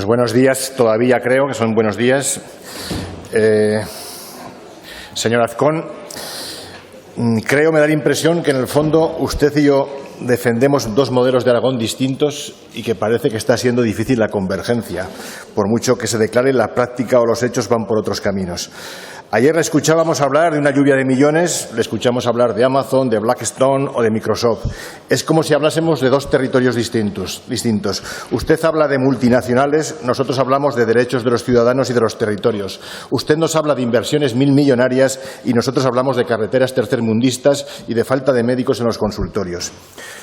Pues buenos días, todavía creo que son buenos días. Señor Azcón, me da la impresión que en el fondo usted y yo defendemos dos modelos de Aragón distintos y que parece que está siendo difícil la convergencia, por mucho que se declare, la práctica o los hechos van por otros caminos. Ayer le escuchábamos hablar de una lluvia de millones, le escuchamos hablar de Amazon, de Blackstone o de Microsoft. Es como si hablásemos de dos territorios distintos. Usted habla de multinacionales, nosotros hablamos de derechos de los ciudadanos y de los territorios. Usted nos habla de inversiones millonarias y nosotros hablamos de carreteras tercermundistas y de falta de médicos en los consultorios.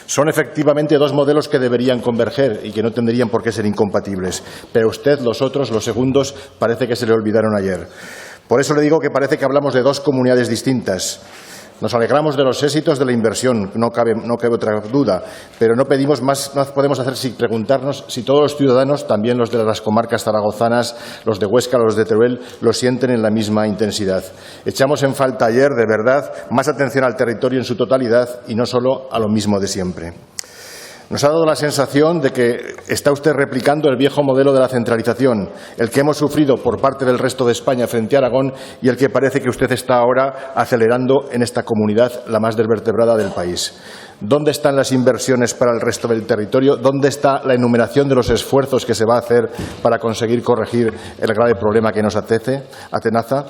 Son efectivamente dos modelos que deberían converger y que no tendrían por qué ser incompatibles. Pero usted, los otros, los segundos, parece que se le olvidaron ayer. Por eso le digo que parece que hablamos de dos comunidades distintas. Nos alegramos de los éxitos de la inversión, no cabe otra duda, pero no pedimos más, no podemos hacer sin preguntarnos si todos los ciudadanos, también los de las comarcas zaragozanas, los de Huesca, los de Teruel, lo sienten en la misma intensidad. Echamos en falta ayer, de verdad, más atención al territorio en su totalidad y no solo a lo mismo de siempre. Nos ha dado la sensación de que está usted replicando el viejo modelo de la centralización, el que hemos sufrido por parte del resto de España frente a Aragón y el que parece que usted está ahora acelerando en esta comunidad, la más desvertebrada del país. ¿Dónde están las inversiones para el resto del territorio? ¿Dónde está la enumeración de los esfuerzos que se va a hacer para conseguir corregir el grave problema que nos atenaza?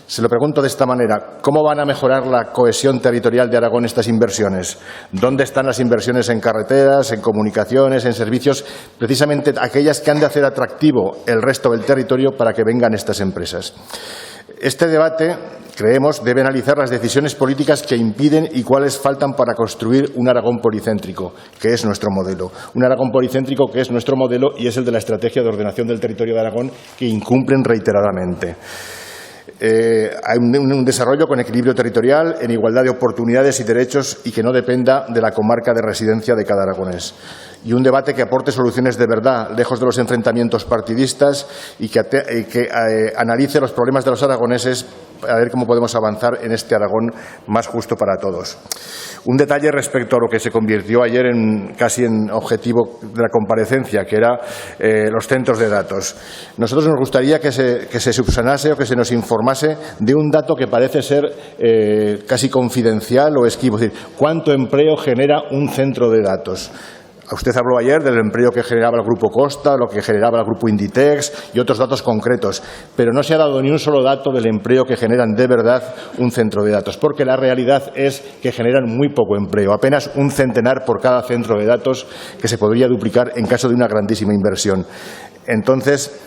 Se lo pregunto de esta manera. ¿Cómo van a mejorar la cohesión territorial de Aragón estas inversiones? ¿Dónde están las inversiones en carreteras, en comunicaciones, en servicios? Precisamente aquellas que han de hacer atractivo el resto del territorio para que vengan estas empresas. Este debate, creemos, debe analizar las decisiones políticas que impiden y cuáles faltan para construir un Aragón policéntrico, que es nuestro modelo. Un Aragón policéntrico que es nuestro modelo y es el de la Estrategia de Ordenación del Territorio de Aragón, que incumplen reiteradamente. Hay un desarrollo con equilibrio territorial, en igualdad de oportunidades y derechos y que no dependa de la comarca de residencia de cada aragonés. Y un debate que aporte soluciones de verdad, lejos de los enfrentamientos partidistas y que analice los problemas de los aragoneses a ver cómo podemos avanzar en este Aragón más justo para todos. Un detalle respecto a lo que se convirtió ayer casi en objetivo de la comparecencia, que era los centros de datos. Nosotros nos gustaría que se subsanase o que se nos informase de un dato que parece ser casi confidencial o esquivo, es decir, ¿cuánto empleo genera un centro de datos? Usted habló ayer del empleo que generaba el Grupo Costa, lo que generaba el Grupo Inditex y otros datos concretos, pero no se ha dado ni un solo dato del empleo que generan de verdad un centro de datos, porque la realidad es que generan muy poco empleo, apenas un centenar por cada centro de datos que se podría duplicar en caso de una grandísima inversión. Entonces,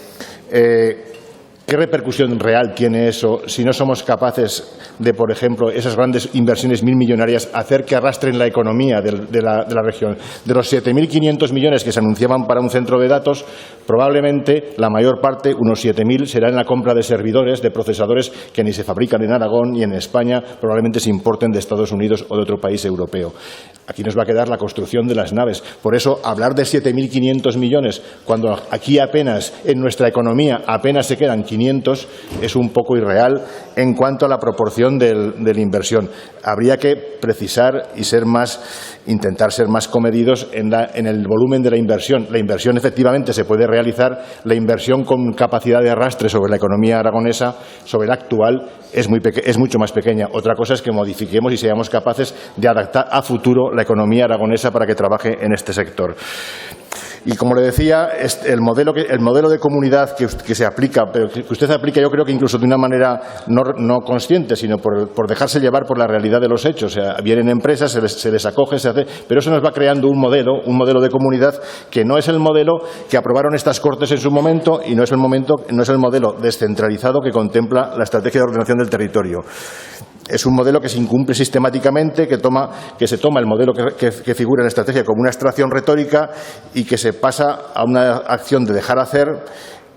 ¿qué repercusión real tiene eso si no somos capaces de, por ejemplo, esas grandes inversiones millonarias, hacer que arrastren la economía de la región? De los 7.500 millones que se anunciaban para un centro de datos, probablemente la mayor parte, unos 7.000, será en la compra de servidores, de procesadores que ni se fabrican en Aragón ni en España, probablemente se importen de Estados Unidos o de otro país europeo. Aquí nos va a quedar la construcción de las naves. Por eso, hablar de 7.500 millones, cuando aquí apenas, en nuestra economía, apenas se quedan 500, es un poco irreal en cuanto a la proporción de la inversión. Habría que precisar y intentar ser más comedidos en el volumen de la inversión. La inversión efectivamente se puede realizar, la inversión con capacidad de arrastre sobre la economía aragonesa, sobre la actual, es mucho más pequeña. Otra cosa es que modifiquemos y seamos capaces de adaptar a futuro la economía aragonesa para que trabaje en este sector. Y como le decía, el modelo de comunidad que se aplica, pero que usted aplica, yo creo que incluso de una manera no consciente, sino por dejarse llevar por la realidad de los hechos. O sea, vienen empresas, se les acoge, se hace, pero eso nos va creando un modelo de comunidad que no es el modelo que aprobaron estas Cortes en su momento y no es el modelo descentralizado que contempla la Estrategia de Ordenación del Territorio. Es un modelo que se incumple sistemáticamente, que se toma el modelo que figura en la estrategia como una abstracción retórica y que se pasa a una acción de dejar hacer,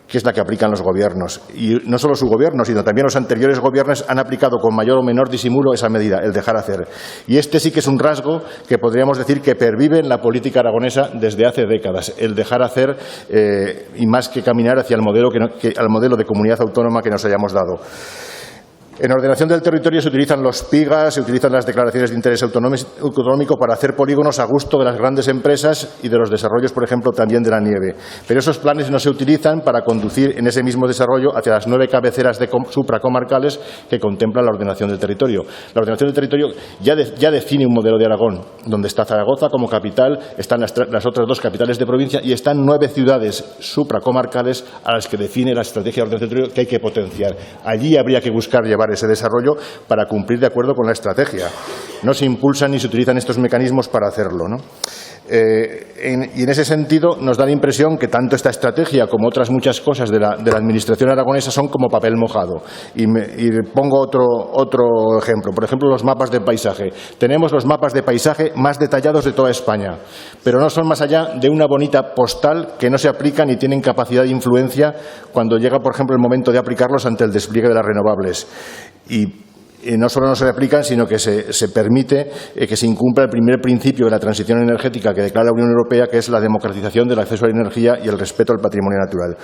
que es la que aplican los gobiernos. Y no solo su gobierno, sino también los anteriores gobiernos han aplicado con mayor o menor disimulo esa medida, el dejar hacer. Y este sí que es un rasgo que podríamos decir que pervive en la política aragonesa desde hace décadas, el dejar hacer y más que caminar hacia el modelo de comunidad autónoma que nos hayamos dado. En ordenación del territorio se utilizan los PIGA, se utilizan las declaraciones de interés autonómico para hacer polígonos a gusto de las grandes empresas y de los desarrollos, por ejemplo, también de la nieve. Pero esos planes no se utilizan para conducir en ese mismo desarrollo hacia las 9 cabeceras supracomarcales que contemplan la ordenación del territorio. La ordenación del territorio ya define un modelo de Aragón, donde está Zaragoza como capital, están las otras 2 capitales de provincia y están 9 ciudades supracomarcales a las que define la estrategia de ordenación del territorio que hay que potenciar. Allí habría que buscar llevar ese desarrollo para cumplir de acuerdo con la estrategia. No se impulsan ni se utilizan estos mecanismos para hacerlo, ¿no? Y en ese sentido nos da la impresión que tanto esta estrategia como otras muchas cosas de la administración aragonesa son como papel mojado. Y pongo otro ejemplo. Por ejemplo, los mapas de paisaje. Tenemos los mapas de paisaje más detallados de toda España, pero no son más allá de una bonita postal que no se aplica ni tienen capacidad de influencia cuando llega, por ejemplo, el momento de aplicarlos ante el despliegue de las renovables. Y no solo no se aplican, sino que se permite que se incumpla el primer principio de la transición energética que declara la Unión Europea, que es la democratización del acceso a la energía y el respeto al patrimonio natural.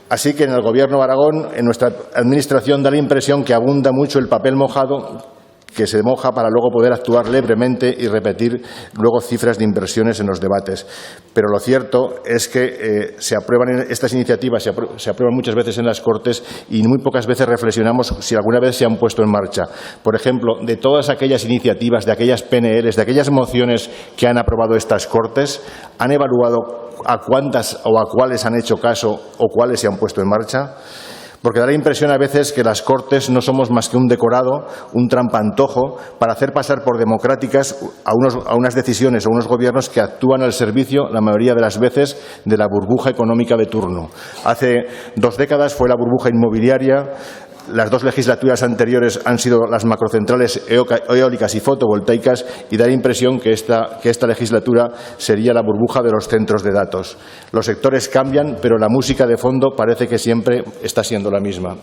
Así que en el Gobierno de Aragón, en nuestra Administración, da la impresión que abunda mucho el papel mojado, que se moja para luego poder actuar libremente y repetir luego cifras de inversiones en los debates. Pero lo cierto es que se aprueban estas iniciativas, se aprueban muchas veces en las Cortes y muy pocas veces reflexionamos si alguna vez se han puesto en marcha. Por ejemplo, de todas aquellas iniciativas, de aquellas PNLs, de aquellas mociones que han aprobado estas Cortes, ¿han evaluado a cuántas o a cuáles han hecho caso o cuáles se han puesto en marcha? Porque da la impresión a veces que las Cortes no somos más que un decorado, un trampantojo, para hacer pasar por democráticas a unas decisiones, a unos gobiernos que actúan al servicio, la mayoría de las veces, de la burbuja económica de turno. Hace 2 décadas fue la burbuja inmobiliaria. Las 2 legislaturas anteriores han sido las macrocentrales eólicas y fotovoltaicas y da la impresión que esta legislatura sería la burbuja de los centros de datos. Los sectores cambian, pero la música de fondo parece que siempre está siendo la misma.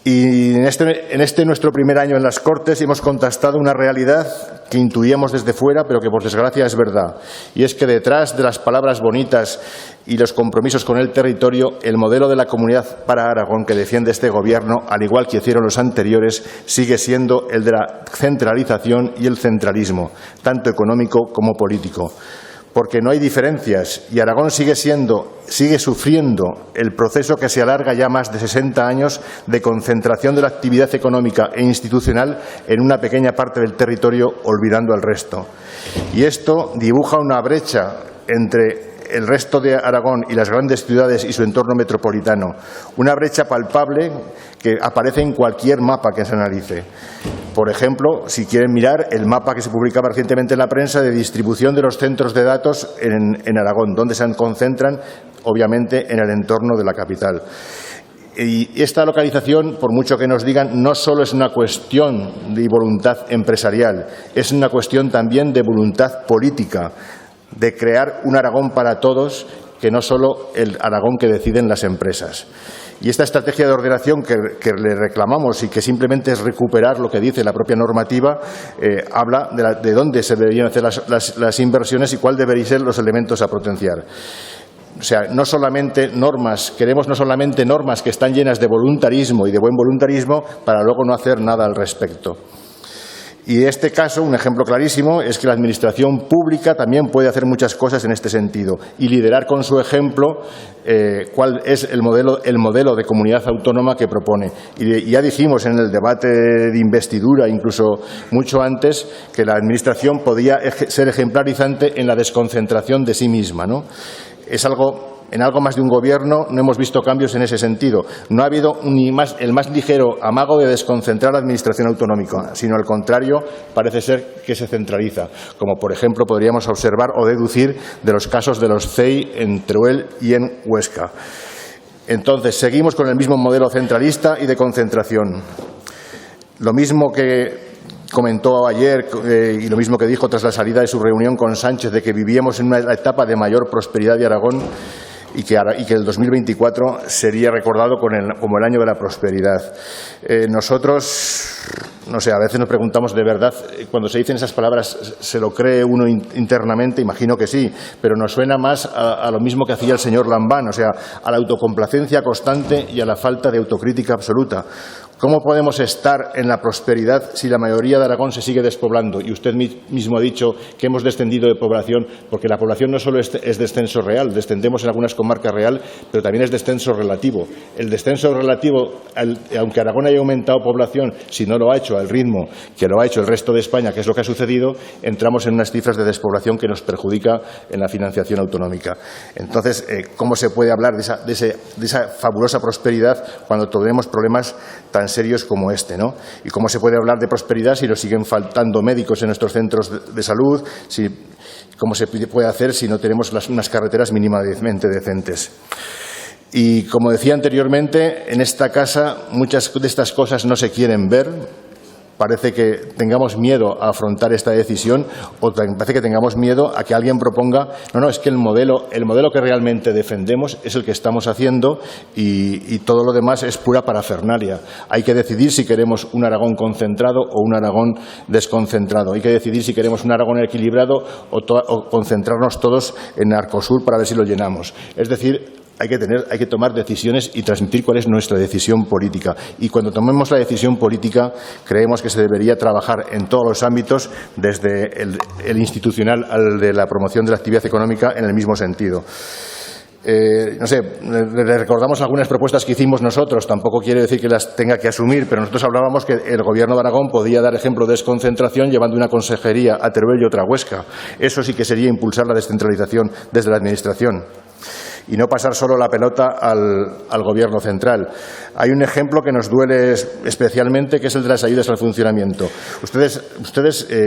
Y en este nuestro primer año en las Cortes hemos contrastado una realidad que intuíamos desde fuera, pero que por desgracia es verdad. Y es que detrás de las palabras bonitas y los compromisos con el territorio, el modelo de la Comunidad para Aragón que defiende este Gobierno, al igual que hicieron los anteriores, sigue siendo el de la centralización y el centralismo, tanto económico como político. Porque no hay diferencias y Aragón sigue sufriendo el proceso que se alarga ya más de 60 años de concentración de la actividad económica e institucional en una pequeña parte del territorio, olvidando al resto. Y esto dibuja una brecha entre el resto de Aragón y las grandes ciudades y su entorno metropolitano, una brecha palpable que aparece en cualquier mapa que se analice. Por ejemplo, si quieren mirar el mapa que se publicaba recientemente en la prensa de distribución de los centros de datos en Aragón, donde se concentran, obviamente, en el entorno de la capital. Y esta localización, por mucho que nos digan, no solo es una cuestión de voluntad empresarial, es una cuestión también de voluntad política, de crear un Aragón para todos, que no solo el Aragón que deciden las empresas. Y esta estrategia de ordenación que le reclamamos y que simplemente es recuperar lo que dice la propia normativa, habla de dónde se deberían hacer las inversiones y cuál deberían ser los elementos a potenciar. O sea, no solamente normas, queremos no solamente normas que están llenas de voluntarismo y de buen voluntarismo para luego no hacer nada al respecto. Y en este caso, un ejemplo clarísimo es que la Administración pública también puede hacer muchas cosas en este sentido y liderar con su ejemplo cuál es el modelo de comunidad autónoma que propone. Y ya dijimos en el debate de investidura, incluso mucho antes, que la Administración podía ser ejemplarizante en la desconcentración de sí misma, ¿no? En algo más de un Gobierno no hemos visto cambios en ese sentido. No ha habido el más ligero amago de desconcentrar la Administración autonómica, sino al contrario, parece ser que se centraliza, como por ejemplo podríamos observar o deducir de los casos de los CEI en Teruel y en Huesca. Entonces, seguimos con el mismo modelo centralista y de concentración. Lo mismo que comentó ayer y lo mismo que dijo tras la salida de su reunión con Sánchez, de que vivíamos en una etapa de mayor prosperidad de Aragón, y que el 2024 sería recordado como el año de la prosperidad. Nosotros, no sé, a veces nos preguntamos de verdad, cuando se dicen esas palabras, ¿se lo cree uno internamente? Imagino que sí, pero nos suena más a lo mismo que hacía el señor Lambán, o sea, a la autocomplacencia constante y a la falta de autocrítica absoluta. ¿Cómo podemos estar en la prosperidad si la mayoría de Aragón se sigue despoblando? Y usted mismo ha dicho que hemos descendido de población, porque la población no solo es descenso real, descendemos en algunas comarcas real, pero también es descenso relativo. El descenso relativo, aunque Aragón haya aumentado población, si no lo ha hecho al ritmo que lo ha hecho el resto de España, que es lo que ha sucedido, entramos en unas cifras de despoblación que nos perjudica en la financiación autonómica. Entonces, ¿cómo se puede hablar de esa fabulosa prosperidad cuando tenemos problemas tan serios como este, ¿no? Y cómo se puede hablar de prosperidad si nos siguen faltando médicos en nuestros centros de salud, cómo se puede hacer si no tenemos unas carreteras mínimamente decentes. Y como decía anteriormente, en esta casa muchas de estas cosas no se quieren ver. Parece que tengamos miedo a afrontar esta decisión, o parece que tengamos miedo a que alguien proponga, no, es que el modelo que realmente defendemos es el que estamos haciendo y todo lo demás es pura parafernalia. Hay que decidir si queremos un Aragón concentrado o un Aragón desconcentrado. Hay que decidir si queremos un Aragón equilibrado o concentrarnos todos en Arcosur para ver si lo llenamos. Es decir, hay que tomar decisiones y transmitir cuál es nuestra decisión política. Y cuando tomemos la decisión política, creemos que se debería trabajar en todos los ámbitos, desde el institucional al de la promoción de la actividad económica, en el mismo sentido. No sé, le recordamos algunas propuestas que hicimos nosotros, tampoco quiere decir que las tenga que asumir, pero nosotros hablábamos que el Gobierno de Aragón podía dar ejemplo de desconcentración llevando una consejería a Teruel y otra a Huesca. Eso sí que sería impulsar la descentralización desde la Administración y no pasar solo la pelota al Gobierno central. Hay un ejemplo que nos duele especialmente, que es el de las ayudas al funcionamiento. Ustedes,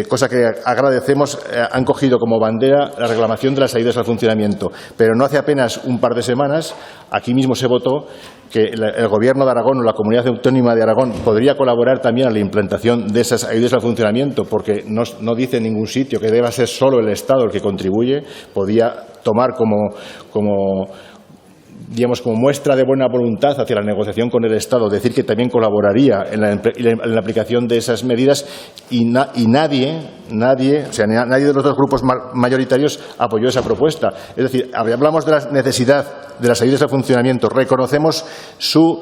cosa que agradecemos, han cogido como bandera la reclamación de las ayudas al funcionamiento, pero no hace apenas un par de semanas, aquí mismo se votó que el Gobierno de Aragón o la Comunidad Autónoma de Aragón podría colaborar también a la implantación de esas ayudas al funcionamiento, porque no dice en ningún sitio que deba ser solo el Estado el que contribuye. Podía tomar como muestra de buena voluntad hacia la negociación con el Estado, decir que también colaboraría en la aplicación de esas medidas, y nadie de los dos grupos mayoritarios apoyó esa propuesta. Es decir, hablamos de la necesidad de las ayudas al funcionamiento, reconocemos su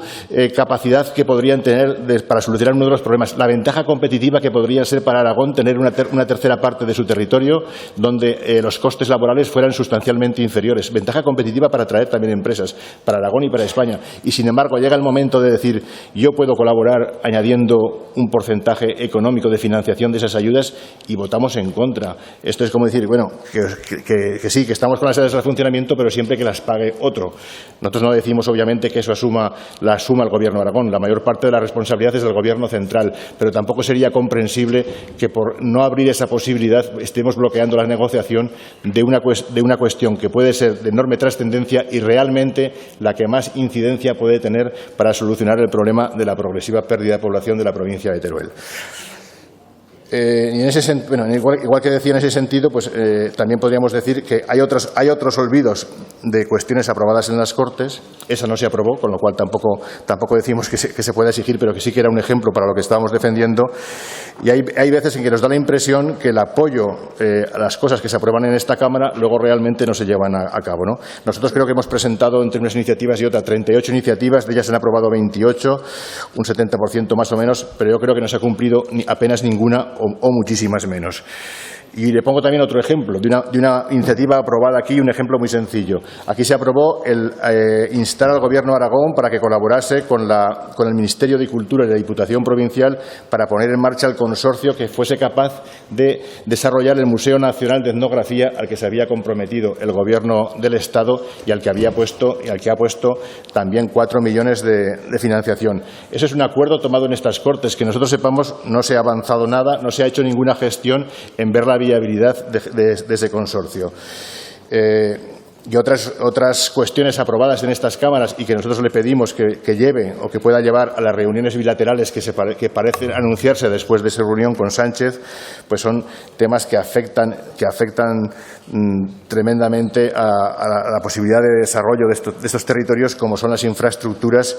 capacidad que podrían tener para solucionar uno de los problemas, la ventaja competitiva que podría ser para Aragón tener una tercera parte de su territorio donde los costes laborales fueran sustancialmente inferiores, ventaja competitiva para atraer también empresas, para Aragón y para España. Y, sin embargo, llega el momento de decir, yo puedo colaborar añadiendo un porcentaje económico de financiación de esas ayudas, y votamos en contra. Esto es como decir, bueno, que sí, que estamos con las ayudas al funcionamiento, pero siempre que las pague otro. Nosotros no decimos, obviamente, que eso la asuma el Gobierno de Aragón. La mayor parte de la responsabilidad es del Gobierno central, pero tampoco sería comprensible que, por no abrir esa posibilidad, estemos bloqueando la negociación de una cuestión que puede ser de enorme trascendencia y realmente la que más incidencia puede tener para solucionar el problema de la progresiva pérdida de población de la provincia de Teruel. Y igual que decía en ese sentido, pues también podríamos decir que hay otros olvidos de cuestiones aprobadas en las Cortes. Esa no se aprobó, con lo cual tampoco decimos que se pueda exigir, pero que sí que era un ejemplo para lo que estábamos defendiendo. Y hay veces en que nos da la impresión que el apoyo a las cosas que se aprueban en esta Cámara luego realmente no se llevan a cabo, ¿no? Nosotros creo que hemos presentado entre unas iniciativas y otras 38 iniciativas, de ellas se han aprobado 28, un 70% más o menos, pero yo creo que no se ha cumplido apenas ninguna o muchísimas menos. Y le pongo también otro ejemplo de una iniciativa aprobada aquí, un ejemplo muy sencillo. Aquí se aprobó el instar al Gobierno de Aragón para que colaborase con el Ministerio de Cultura y la Diputación Provincial para poner en marcha el consorcio que fuese capaz de desarrollar el Museo Nacional de Etnografía al que se había comprometido el Gobierno del Estado y al que ha puesto también 4 millones de financiación. Ese es un acuerdo tomado en estas Cortes. Que nosotros sepamos, no se ha avanzado nada, no se ha hecho ninguna gestión en ver la viabilidad de ese consorcio. Y otras cuestiones aprobadas en estas cámaras y que nosotros le pedimos que lleve o que pueda llevar a las reuniones bilaterales que parecen anunciarse después de esa reunión con Sánchez, pues son temas que afectan tremendamente a la posibilidad de desarrollo de estos territorios, como son las infraestructuras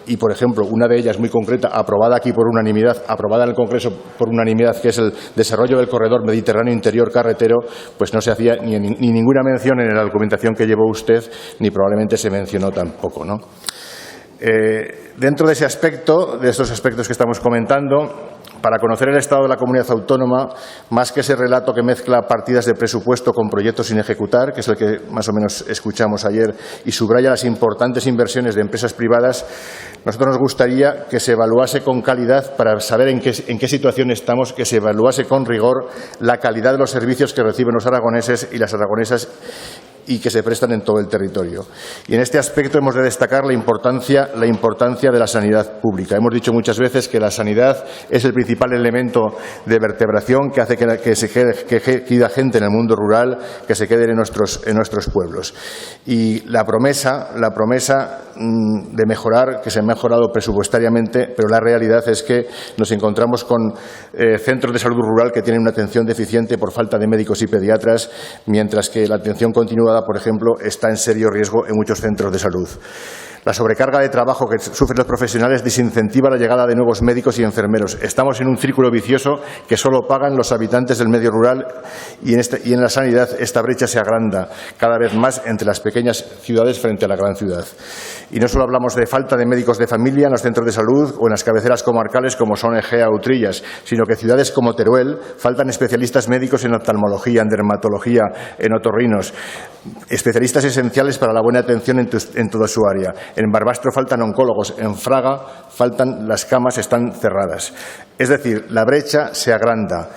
y, por ejemplo, una de ellas muy concreta, aprobada aquí por unanimidad, aprobada en el Congreso por unanimidad, que es el desarrollo del corredor Mediterráneo Interior Carretero, pues no se hacía ni ninguna mención en la documentación que llevó usted, ni probablemente se mencionó tampoco, ¿no? Dentro de ese aspecto, de estos aspectos que estamos comentando, para conocer el estado de la comunidad autónoma, más que ese relato que mezcla partidas de presupuesto con proyectos sin ejecutar, que es el que más o menos escuchamos ayer, y subraya las importantes inversiones de empresas privadas, nosotros nos gustaría que se evaluase con calidad, para saber en qué situación estamos, que se evaluase con rigor la calidad de los servicios que reciben los aragoneses y las aragonesas y que se prestan en todo el territorio. Y en este aspecto hemos de destacar la importancia de la sanidad pública. Hemos dicho muchas veces que la sanidad es el principal elemento de vertebración que hace que quede gente en el mundo rural, que se queden en nuestros pueblos. Y la promesa de mejorar, que se ha mejorado presupuestariamente, pero la realidad es que nos encontramos con centros de salud rural que tienen una atención deficiente por falta de médicos y pediatras, mientras que la atención continuada, por ejemplo, está en serio riesgo en muchos centros de salud. La sobrecarga de trabajo que sufren los profesionales desincentiva la llegada de nuevos médicos y enfermeros. Estamos en un círculo vicioso que solo pagan los habitantes del medio rural y en la sanidad esta brecha se agranda cada vez más entre las pequeñas ciudades frente a la gran ciudad. Y no solo hablamos de falta de médicos de familia en los centros de salud o en las cabeceras comarcales como son Egea o Trillas, sino que ciudades como Teruel faltan especialistas médicos en oftalmología, en dermatología, en otorrinos, especialistas esenciales para la buena atención en toda su área. En Barbastro faltan oncólogos, en Fraga las camas están cerradas. Es decir, la brecha se agranda.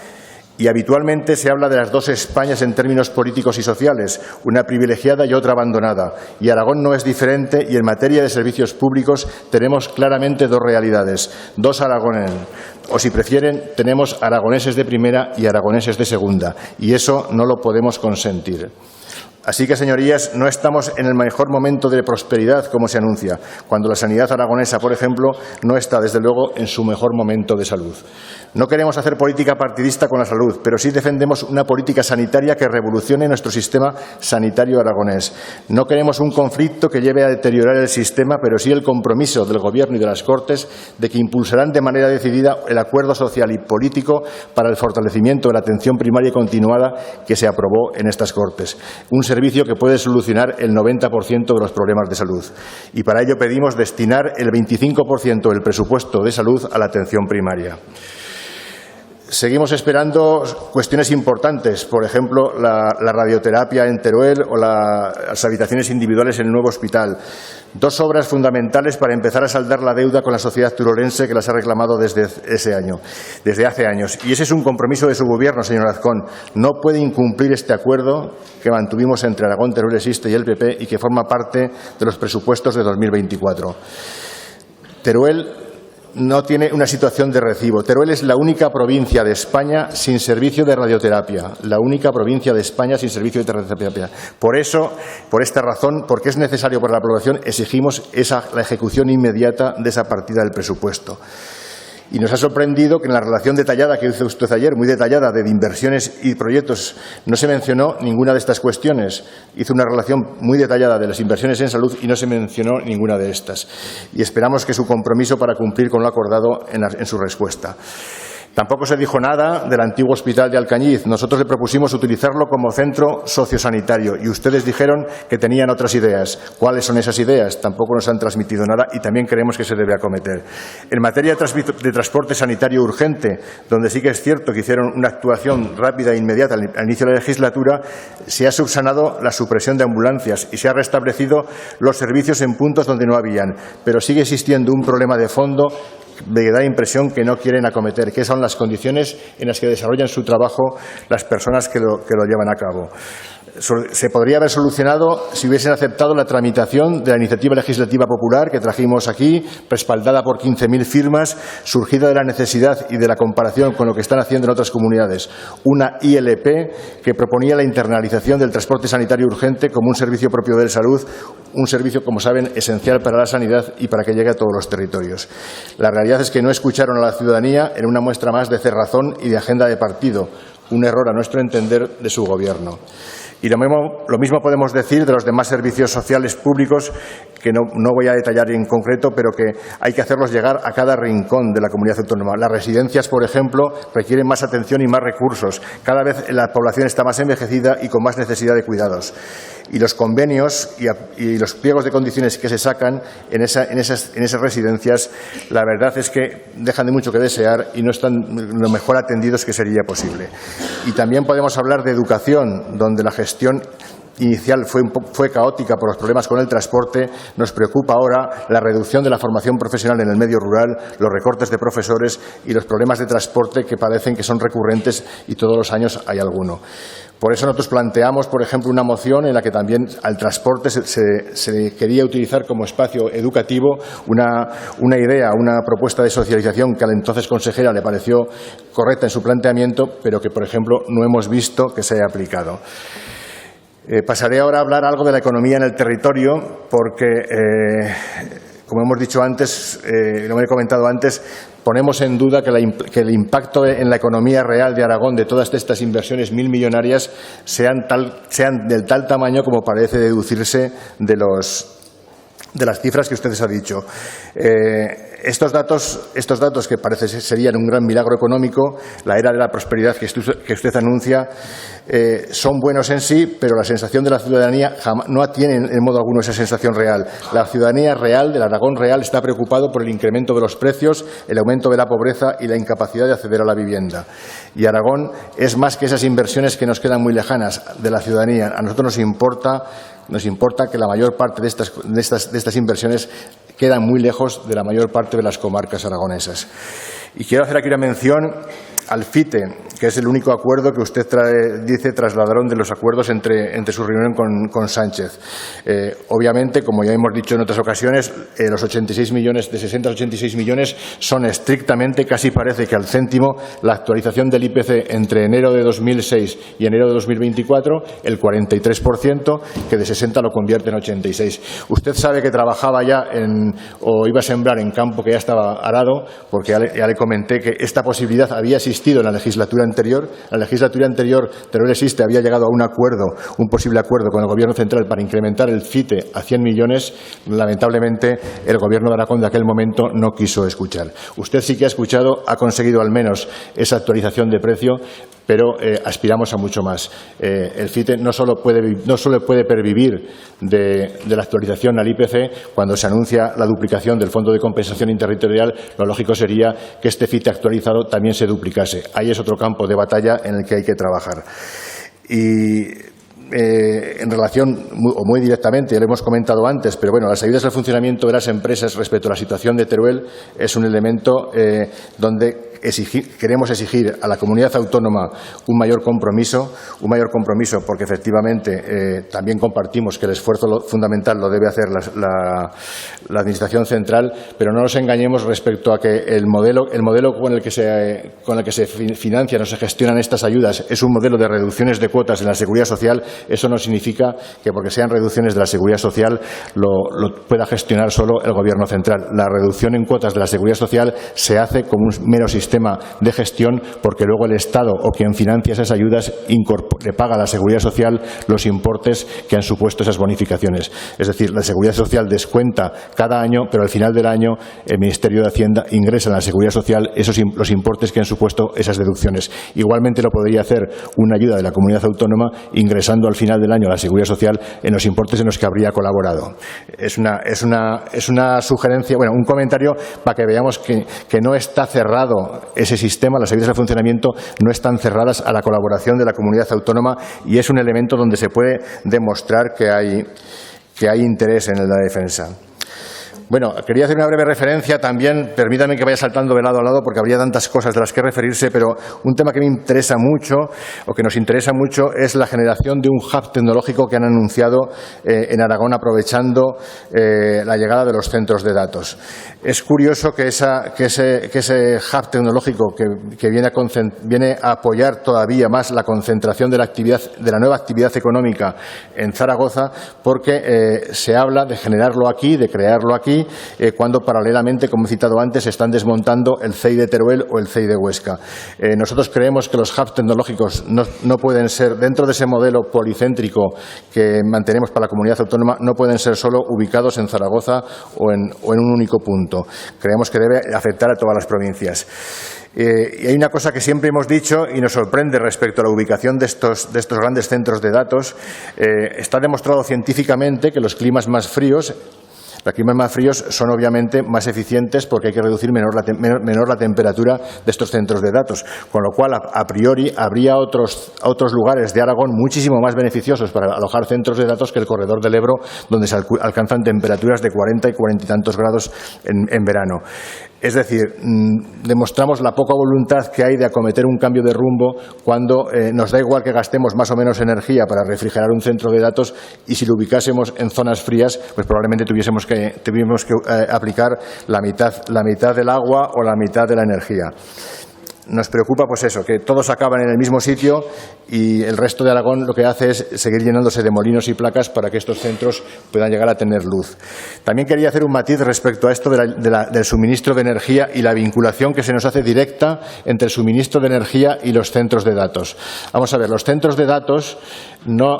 Y habitualmente se habla de las dos Españas en términos políticos y sociales, una privilegiada y otra abandonada. Y Aragón no es diferente y en materia de servicios públicos tenemos claramente dos realidades, dos Aragones. O si prefieren, tenemos aragoneses de primera y aragoneses de segunda. Y eso no lo podemos consentir. Así que, señorías, no estamos en el mejor momento de prosperidad, como se anuncia, cuando la sanidad aragonesa, por ejemplo, no está, desde luego, en su mejor momento de salud. No queremos hacer política partidista con la salud, pero sí defendemos una política sanitaria que revolucione nuestro sistema sanitario aragonés. No queremos un conflicto que lleve a deteriorar el sistema, pero sí el compromiso del Gobierno y de las Cortes de que impulsarán de manera decidida el acuerdo social y político para el fortalecimiento de la atención primaria y continuada que se aprobó en estas Cortes. Un servicio que puede solucionar el 90% de los problemas de salud. Y para ello pedimos destinar el 25% del presupuesto de salud a la atención primaria. Seguimos esperando cuestiones importantes, por ejemplo, la radioterapia en Teruel o las habitaciones individuales en el nuevo hospital. Dos obras fundamentales para empezar a saldar la deuda con la sociedad turolense que las ha reclamado desde hace años. Y ese es un compromiso de su Gobierno, señor Azcón. No puede incumplir este acuerdo que mantuvimos entre Aragón, Teruel, Existe y el PP y que forma parte de los presupuestos de 2024. Teruel no tiene una situación de recibo. Teruel es la única provincia de España sin servicio de radioterapia. La única provincia de España sin servicio de radioterapia. Por eso, por esta razón, porque es necesario para la aprobación, exigimos la ejecución inmediata de esa partida del presupuesto. Y nos ha sorprendido que en la relación detallada que hizo usted ayer, muy detallada, de inversiones y proyectos, no se mencionó ninguna de estas cuestiones. Hizo una relación muy detallada de las inversiones en salud y no se mencionó ninguna de estas. Y esperamos que su compromiso para cumplir con lo acordado en su respuesta. Tampoco se dijo nada del antiguo hospital de Alcañiz. Nosotros le propusimos utilizarlo como centro sociosanitario y ustedes dijeron que tenían otras ideas. ¿Cuáles son esas ideas? Tampoco nos han transmitido nada y también creemos que se debe acometer. En materia de transporte sanitario urgente, donde sí que es cierto que hicieron una actuación rápida e inmediata al inicio de la legislatura, se ha subsanado la supresión de ambulancias y se ha restablecido los servicios en puntos donde no habían. Pero sigue existiendo un problema de fondo que da la impresión que no quieren acometer, que son las condiciones en las que desarrollan su trabajo las personas que lo llevan a cabo. Se podría haber solucionado si hubiesen aceptado la tramitación de la iniciativa legislativa popular que trajimos aquí, respaldada por 15.000 firmas, surgida de la necesidad y de la comparación con lo que están haciendo en otras comunidades. Una ILP que proponía la internalización del transporte sanitario urgente como un servicio propio de salud, un servicio, como saben, esencial para la sanidad y para que llegue a todos los territorios. La realidad es que no escucharon a la ciudadanía en una muestra más de cerrazón y de agenda de partido, un error, a nuestro entender, de su Gobierno. Y lo mismo podemos decir de los demás servicios sociales públicos, que no voy a detallar en concreto, pero que hay que hacerlos llegar a cada rincón de la comunidad autónoma. Las residencias, por ejemplo, requieren más atención y más recursos. Cada vez la población está más envejecida y con más necesidad de cuidados. Y los convenios y los pliegos de condiciones que se sacan en esas residencias, la verdad es que dejan de mucho que desear y no están lo mejor atendidos que sería posible. Y también podemos hablar de educación, donde la gestión inicial fue caótica por los problemas con el transporte. Nos preocupa ahora la reducción de la formación profesional en el medio rural, los recortes de profesores y los problemas de transporte que parecen que son recurrentes y todos los años hay alguno. Por eso nosotros planteamos, por ejemplo, una moción en la que también al transporte se quería utilizar como espacio educativo una idea, una propuesta de socialización que a la entonces consejera le pareció correcta en su planteamiento, pero que, por ejemplo, no hemos visto que se haya aplicado. Pasaré ahora a hablar algo de la economía en el territorio, porque, como hemos dicho antes, lo he comentado antes, ponemos en duda que el impacto en la economía real de Aragón de todas estas inversiones millonarias sean del tal tamaño como parece deducirse de las cifras que ustedes han dicho. Estos datos que parece serían un gran milagro económico, la era de la prosperidad que usted anuncia, son buenos en sí, pero la sensación de la ciudadanía no tiene en modo alguno esa sensación real. La ciudadanía real, del Aragón real, está preocupado por el incremento de los precios, el aumento de la pobreza y la incapacidad de acceder a la vivienda. Y Aragón es más que esas inversiones que nos quedan muy lejanas de la ciudadanía. A nosotros nos importa que la mayor parte de estas inversiones quedan muy lejos de la mayor parte de las comarcas aragonesas. Y quiero hacer aquí una mención al FITE, que es el único acuerdo que usted dice trasladaron de los acuerdos entre su reunión con Sánchez. Obviamente, como ya hemos dicho en otras ocasiones, los 86 millones, de 60 a 86 millones, son estrictamente, casi parece que al céntimo, la actualización del IPC entre enero de 2006 y enero de 2024, el 43%, que de 60 lo convierte en 86. Usted sabe que trabajaba ya o iba a sembrar en campo que ya estaba arado, porque ya le comenté que esta posibilidad había existido en la legislatura anterior. La legislatura anterior, Teruel existe, había llegado a un posible acuerdo con el Gobierno central para incrementar el FITE a 100 millones. Lamentablemente, el Gobierno de Aragón de aquel momento no quiso escuchar. Usted sí que ha escuchado, ha conseguido al menos esa actualización de precio, pero aspiramos a mucho más. El FITE no solo puede pervivir de la actualización al IPC. Cuando se anuncia la duplicación del Fondo de Compensación Interterritorial, lo lógico sería que este FITE actualizado también se duplicase. Ahí es otro campo de batalla en el que hay que trabajar. Y en relación, o muy directamente, ya lo hemos comentado antes, pero bueno, las ayudas al funcionamiento de las empresas respecto a la situación de Teruel es un elemento donde queremos exigir a la comunidad autónoma un mayor compromiso, porque efectivamente también compartimos que el esfuerzo fundamental lo debe hacer la Administración central, pero no nos engañemos respecto a que el modelo con el que se financian o se gestionan estas ayudas es un modelo de reducciones de cuotas en la Seguridad Social. Eso no significa que porque sean reducciones de la Seguridad Social lo pueda gestionar solo el Gobierno central. La reducción en cuotas de la Seguridad Social se hace como un mero sistema de gestión, porque luego el Estado o quien financia esas ayudas le paga a la Seguridad Social los importes que han supuesto esas bonificaciones. Es decir, la Seguridad Social descuenta cada año, pero al final del año el Ministerio de Hacienda ingresa en la Seguridad Social los importes que han supuesto esas deducciones. Igualmente lo podría hacer una ayuda de la comunidad autónoma ingresando al final del año a la Seguridad Social en los importes en los que habría colaborado. Es una sugerencia, bueno, un comentario para que veamos que no está cerrado ese sistema. Las ayudas al funcionamiento no están cerradas a la colaboración de la comunidad autónoma y es un elemento donde se puede demostrar que hay interés en la defensa. Bueno, quería hacer una breve referencia también, permítame que vaya saltando de lado a lado porque habría tantas cosas de las que referirse, pero un tema que me interesa mucho o que nos interesa mucho es la generación de un hub tecnológico que han anunciado en Aragón aprovechando la llegada de los centros de datos. Es curioso que ese hub tecnológico que viene a apoyar todavía más la concentración de la nueva actividad económica en Zaragoza, porque se habla de generarlo aquí, de crearlo aquí, priori, cuando paralelamente, como he citado antes, se están desmontando el CEI de Teruel o el CEI de Huesca. Nosotros creemos que los hubs tecnológicos no pueden ser, dentro de ese modelo policéntrico que mantenemos para la comunidad autónoma, no pueden ser solo ubicados en Zaragoza o en un único punto. Creemos que debe afectar a todas las provincias. Y hay una cosa que siempre hemos dicho y nos sorprende respecto a la ubicación de estos grandes centros de datos. Está demostrado científicamente que los climas más fríos son obviamente más eficientes porque hay que reducir menor la temperatura de estos centros de datos, con lo cual a priori habría otros lugares de Aragón muchísimo más beneficiosos para alojar centros de datos que el corredor del Ebro, donde se alcanzan temperaturas de 40 y 40 y tantos grados en verano. Es decir, demostramos la poca voluntad que hay de acometer un cambio de rumbo cuando nos da igual que gastemos más o menos energía para refrigerar un centro de datos, y si lo ubicásemos en zonas frías, pues probablemente tuviésemos que aplicar la mitad del agua o la mitad de la energía. Nos preocupa pues eso, que todos acaban en el mismo sitio y el resto de Aragón lo que hace es seguir llenándose de molinos y placas para que estos centros puedan llegar a tener luz. También quería hacer un matiz respecto a esto del suministro de energía y la vinculación que se nos hace directa entre el suministro de energía y los centros de datos. Vamos a ver, los centros de datos no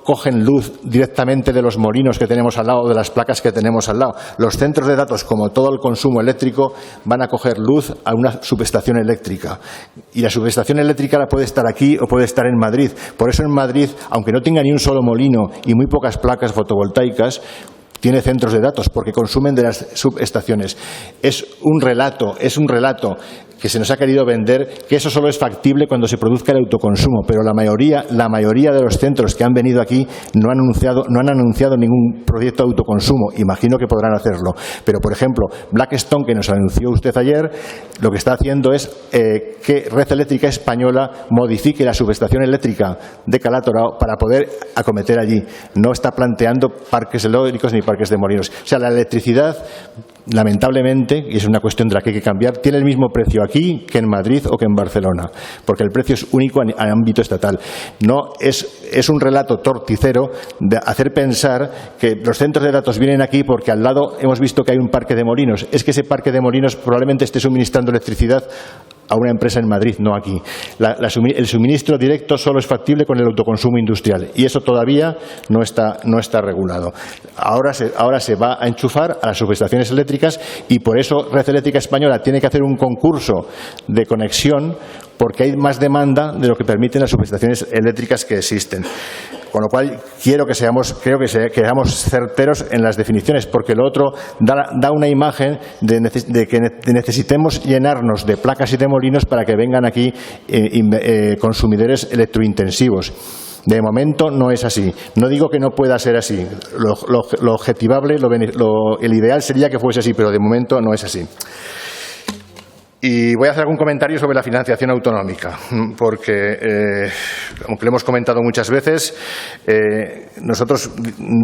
cogen luz directamente de los molinos que tenemos al lado, de las placas que tenemos al lado. Los centros de datos, como todo el consumo eléctrico, van a coger luz a una subestación eléctrica. Y la subestación eléctrica puede estar aquí o puede estar en Madrid. Por eso en Madrid, aunque no tenga ni un solo molino y muy pocas placas fotovoltaicas, tiene centros de datos porque consumen de las subestaciones. Es un relato que se nos ha querido vender, que eso solo es factible cuando se produzca el autoconsumo, pero la mayoría de los centros que han venido aquí no han anunciado ningún proyecto de autoconsumo. Imagino que podrán hacerlo. Pero, por ejemplo, Blackstone, que nos anunció usted ayer, lo que está haciendo es que Red Eléctrica Española modifique la subestación eléctrica de Calatorao para poder acometer allí. No está planteando parques eólicos ni parques de molinos. O sea, la electricidad, lamentablemente, y es una cuestión de la que hay que cambiar, tiene el mismo precio aquí que en Madrid o que en Barcelona, porque el precio es único en ámbito estatal. No es un relato torticero de hacer pensar que los centros de datos vienen aquí porque al lado hemos visto que hay un parque de molinos. Es que ese parque de molinos probablemente esté suministrando electricidad a una empresa en Madrid, no aquí. El suministro directo solo es factible con el autoconsumo industrial y eso todavía no está regulado. Ahora se va a enchufar a las subestaciones eléctricas y por eso Red Eléctrica Española tiene que hacer un concurso de conexión porque hay más demanda de lo que permiten las subestaciones eléctricas que existen. Con lo cual, creo que seamos certeros en las definiciones, porque lo otro da una imagen de que necesitemos llenarnos de placas y de molinos para que vengan aquí consumidores electrointensivos. De momento no es así. No digo que no pueda ser así. Lo objetivable, el ideal sería que fuese así, pero de momento no es así. Y voy a hacer algún comentario sobre la financiación autonómica, porque, aunque lo hemos comentado muchas veces, nosotros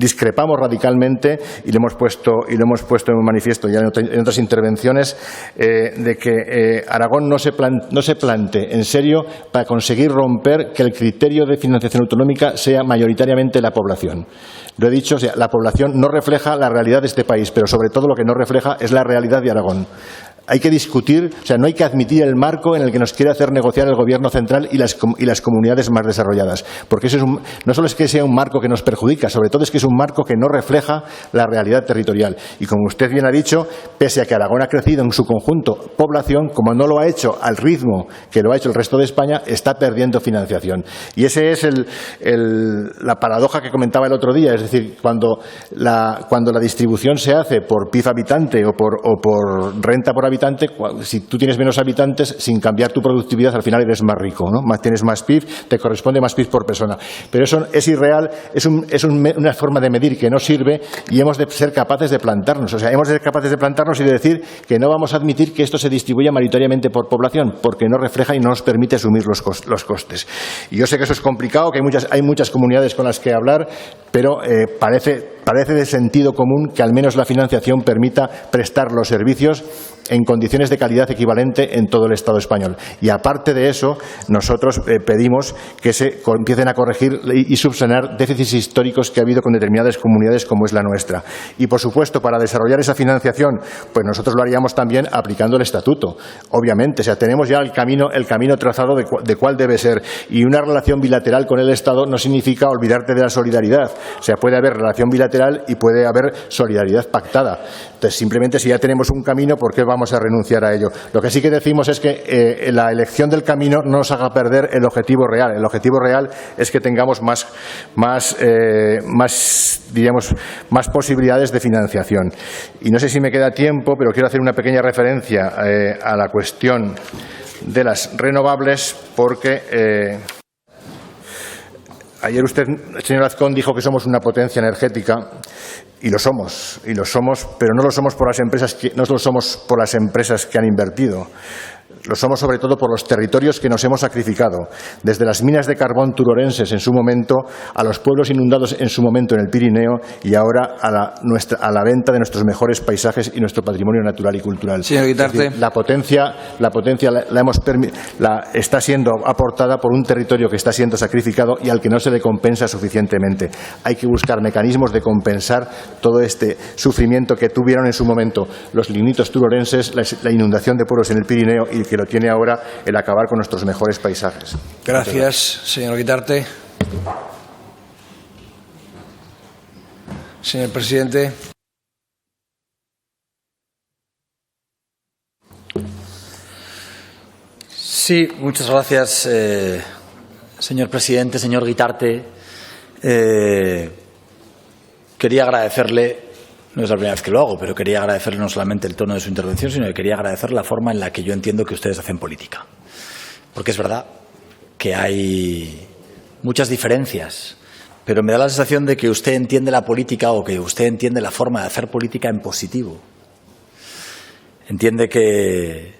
discrepamos radicalmente y lo hemos puesto en manifiesto ya en otras intervenciones, de que Aragón no se plantee en serio para conseguir romper que el criterio de financiación autonómica sea mayoritariamente la población. Lo he dicho, o sea, la población no refleja la realidad de este país, pero sobre todo lo que no refleja es la realidad de Aragón. Hay que discutir, o sea, no hay que admitir el marco en el que nos quiere hacer negociar el Gobierno central y las comunidades más desarrolladas, porque eso no solo es que sea un marco que nos perjudica, sobre todo es que es un marco que no refleja la realidad territorial. Y como usted bien ha dicho, pese a que Aragón ha crecido en su conjunto población, como no lo ha hecho al ritmo que lo ha hecho el resto de España, está perdiendo financiación. Y ese es la paradoja que comentaba el otro día, es decir, cuando la distribución se hace por PIB habitante o por renta por habitante, si tú tienes menos habitantes, sin cambiar tu productividad, al final eres más rico, ¿no? Tienes más PIB, te corresponde más PIB por persona. Pero eso es irreal, es una forma de medir que no sirve y hemos de ser capaces de plantarnos. O sea, hemos de ser capaces de plantarnos y de decir que no vamos a admitir que esto se distribuya mayoritariamente por población, porque no refleja y no nos permite asumir los costes. Y yo sé que eso es complicado, que hay muchas comunidades con las que hablar, pero parece de sentido común que al menos la financiación permita prestar los servicios en en condiciones de calidad equivalente en todo el Estado español. Y aparte de eso, nosotros pedimos que se empiecen a corregir y subsanar déficits históricos que ha habido con determinadas comunidades como es la nuestra. Y, por supuesto, para desarrollar esa financiación, pues nosotros lo haríamos también aplicando el Estatuto, obviamente. O sea, tenemos ya el camino trazado de cuál debe ser. Y una relación bilateral con el Estado no significa olvidarte de la solidaridad. O sea, puede haber relación bilateral y puede haber solidaridad pactada. Entonces, simplemente, si ya tenemos un camino, ¿por qué vamos a renunciar a ello? Lo que sí que decimos es que la elección del camino no nos haga perder el objetivo real. El objetivo real es que tengamos más posibilidades de financiación. Y no sé si me queda tiempo, pero quiero hacer una pequeña referencia a la cuestión de las renovables, porque ayer usted, señor Azcón, dijo que somos una potencia energética. Y lo somos, pero no lo somos por las empresas que han invertido. Lo somos sobre todo por los territorios que nos hemos sacrificado, desde las minas de carbón turorenses en su momento, a los pueblos inundados en su momento en el Pirineo y ahora a la venta de nuestros mejores paisajes y nuestro patrimonio natural y cultural. Señor Guitarte. Es decir, la potencia está siendo aportada por un territorio que está siendo sacrificado y al que no se le compensa suficientemente. Hay que buscar mecanismos de compensar todo este sufrimiento que tuvieron en su momento los lignitos turorenses, la inundación de pueblos en el Pirineo y que lo tiene ahora el acabar con nuestros mejores paisajes. Gracias, señor Guitarte. Señor presidente. Sí, muchas gracias, señor presidente, señor Guitarte. Quería agradecerle. No es la primera vez que lo hago, pero quería agradecerle no solamente el tono de su intervención, sino que quería agradecer la forma en la que yo entiendo que ustedes hacen política. Porque es verdad que hay muchas diferencias, pero me da la sensación de que usted entiende la política o que usted entiende la forma de hacer política en positivo. Entiende que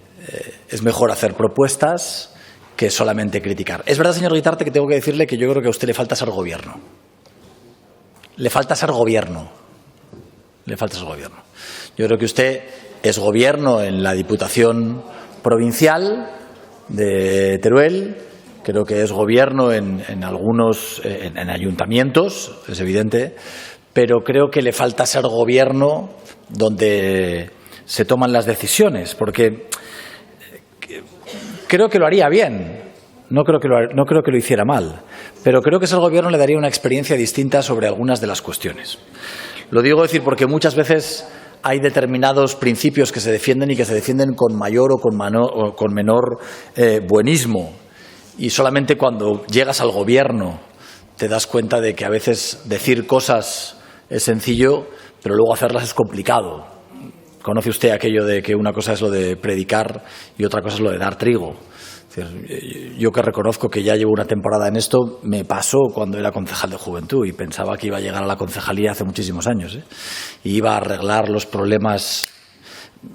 es mejor hacer propuestas que solamente criticar. Es verdad, señor Guitarte, que tengo que decirle que yo creo que a usted le falta ser gobierno. Le falta ser gobierno. Le falta ese gobierno. Yo creo que usted es gobierno en la Diputación Provincial de Teruel, creo que es gobierno en algunos en ayuntamientos, es evidente, pero creo que le falta ser gobierno donde se toman las decisiones, porque creo que lo haría bien, no creo que lo hiciera mal, pero creo que ser gobierno le daría una experiencia distinta sobre algunas de las cuestiones. Lo digo porque muchas veces hay determinados principios que se defienden y que se defienden con mayor o con menor buenismo. Y solamente cuando llegas al gobierno te das cuenta de que a veces decir cosas es sencillo, pero luego hacerlas es complicado. Conoce usted aquello de que una cosa es lo de predicar y otra cosa es lo de dar trigo. Yo que reconozco que ya llevo una temporada en esto, me pasó cuando era concejal de Juventud y pensaba que iba a llegar a la concejalía hace muchísimos años, y iba a arreglar los problemas.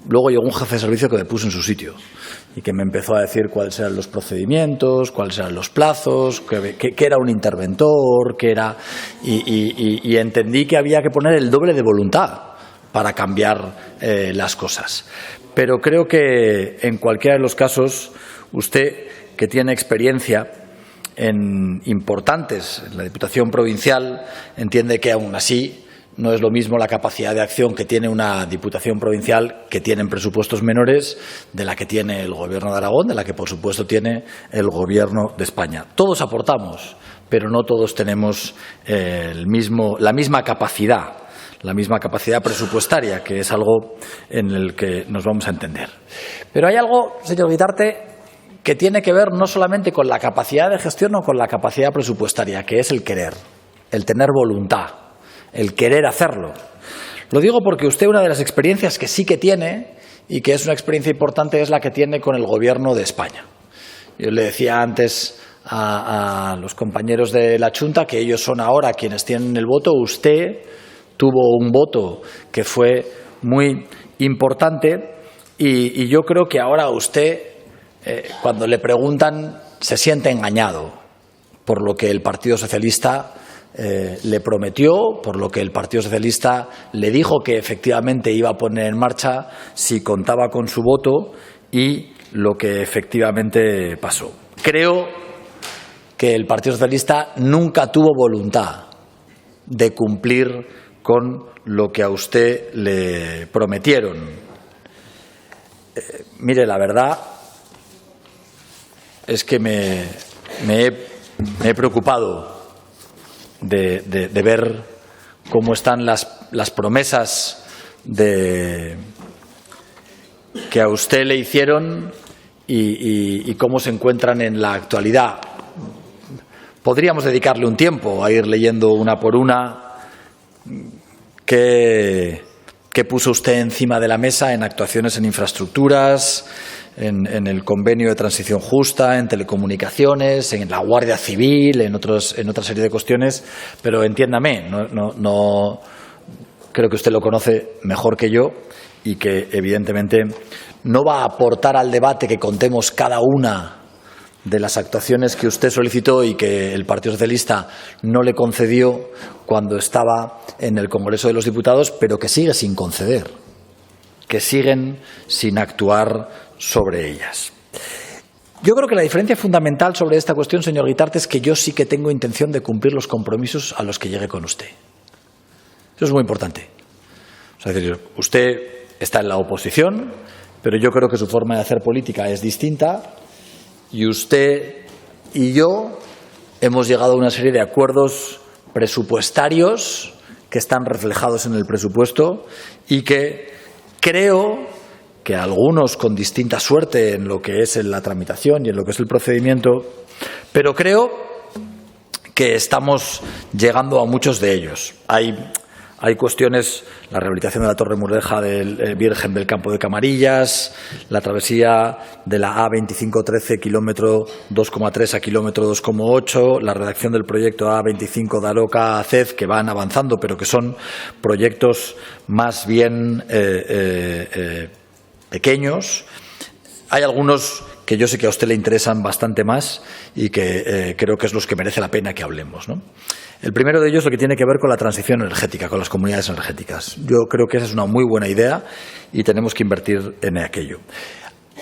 Luego llegó un jefe de servicio que me puso en su sitio y que me empezó a decir cuáles eran los procedimientos, cuáles eran los plazos, qué era un interventor, qué era, y entendí que había que poner el doble de voluntad para cambiar las cosas. Pero creo que en cualquiera de los casos usted, que tiene experiencia importantes en la Diputación Provincial, entiende que aún así no es lo mismo la capacidad de acción que tiene una Diputación Provincial, que tiene presupuestos menores, de la que tiene el Gobierno de Aragón, de la que por supuesto tiene el Gobierno de España. Todos aportamos, pero no todos tenemos la misma capacidad presupuestaria, que es algo en el que nos vamos a entender. Pero hay algo, señor Guitarte, que tiene que ver no solamente con la capacidad de gestión o con la capacidad presupuestaria, que es el querer, el tener voluntad, el querer hacerlo. Lo digo porque usted, una de las experiencias que sí que tiene, y que es una experiencia importante, es la que tiene con el Gobierno de España. Yo le decía antes a los compañeros de la Junta que ellos son ahora quienes tienen el voto. Usted tuvo un voto que fue muy importante y yo creo que ahora usted, cuando le preguntan, se siente engañado por lo que el Partido Socialista le prometió, por lo que el Partido Socialista le dijo que efectivamente iba a poner en marcha si contaba con su voto y lo que efectivamente pasó. Creo que el Partido Socialista nunca tuvo voluntad de cumplir con lo que a usted le prometieron. Mire, la verdad es que me he preocupado de ver cómo están las promesas que a usted le hicieron y cómo se encuentran en la actualidad. Podríamos dedicarle un tiempo a ir leyendo una por una qué puso usted encima de la mesa en actuaciones en infraestructuras, en el convenio de transición justa, en telecomunicaciones, en la Guardia Civil, en otra serie de cuestiones, pero entiéndame, no creo que usted lo conoce mejor que yo y que evidentemente no va a aportar al debate que contemos cada una de las actuaciones que usted solicitó y que el Partido Socialista no le concedió cuando estaba en el Congreso de los Diputados, pero que sigue sin conceder, que siguen sin actuar sobre ellas. Yo creo que la diferencia fundamental sobre esta cuestión, señor Guitarte, es que yo sí que tengo intención de cumplir los compromisos a los que llegué con usted. Eso es muy importante. O sea, es decir, usted está en la oposición, pero yo creo que su forma de hacer política es distinta y usted y yo hemos llegado a una serie de acuerdos presupuestarios que están reflejados en el presupuesto y que creo que algunos con distinta suerte en lo que es en la tramitación y en lo que es el procedimiento, pero creo que estamos llegando a muchos de ellos. Hay cuestiones, la rehabilitación de la Torre Murdeja del Virgen del Campo de Camarillas, la travesía de la A2513 kilómetro 2,3 a kilómetro 2,8, la redacción del proyecto A25 Daroca a Cez, que van avanzando, pero que son proyectos más bien pequeños. Hay algunos que yo sé que a usted le interesan bastante más y que creo que es los que merece la pena que hablemos, ¿no? El primero de ellos es lo que tiene que ver con la transición energética, con las comunidades energéticas. Yo creo que esa es una muy buena idea y tenemos que invertir en aquello.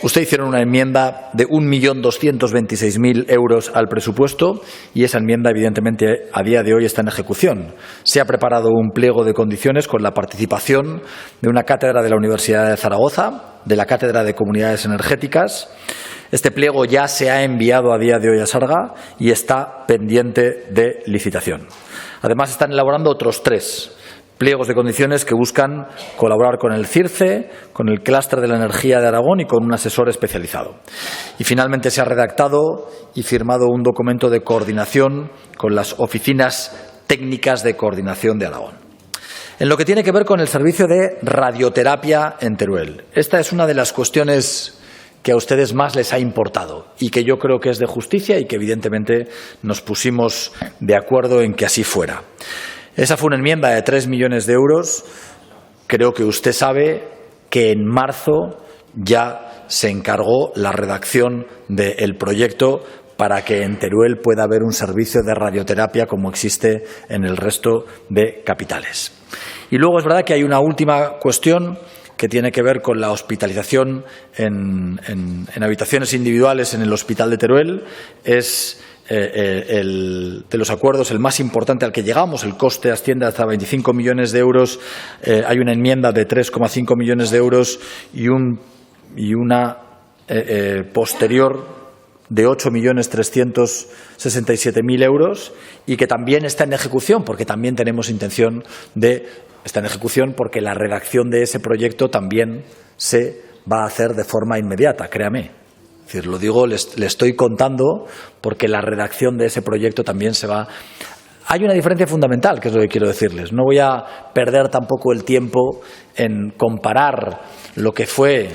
Usted hicieron una enmienda de 1.226.000 euros al presupuesto y esa enmienda, evidentemente, a día de hoy está en ejecución. Se ha preparado un pliego de condiciones con la participación de una cátedra de la Universidad de Zaragoza, de la Cátedra de Comunidades Energéticas. Este pliego ya se ha enviado a día de hoy a Sarga y está pendiente de licitación. Además, están elaborando otros 3 pliegos de condiciones que buscan colaborar con el CIRCE, con el Clúster de la Energía de Aragón y con un asesor especializado. Y finalmente se ha redactado y firmado un documento de coordinación con las oficinas técnicas de coordinación de Aragón. En lo que tiene que ver con el servicio de radioterapia en Teruel, esta es una de las cuestiones que a ustedes más les ha importado y que yo creo que es de justicia y que evidentemente nos pusimos de acuerdo en que así fuera. Esa fue una enmienda de 3 millones de euros. Creo que usted sabe que en marzo ya se encargó la redacción del proyecto para que en Teruel pueda haber un servicio de radioterapia como existe en el resto de capitales. Y luego es verdad que hay una última cuestión que tiene que ver con la hospitalización en habitaciones individuales en el Hospital de Teruel. Es de los acuerdos el más importante al que llegamos. El coste asciende hasta 25 millones de euros. Hay una enmienda de 3,5 millones de euros y una posterior de 8.367.000 euros y que también está en ejecución, porque también tenemos intención está en ejecución porque la redacción de ese proyecto también se va a hacer de forma inmediata, créame. Es decir, lo digo, le estoy contando porque la redacción de ese proyecto también se va. Hay una diferencia fundamental, que es lo que quiero decirles. No voy a perder tampoco el tiempo en comparar lo que fue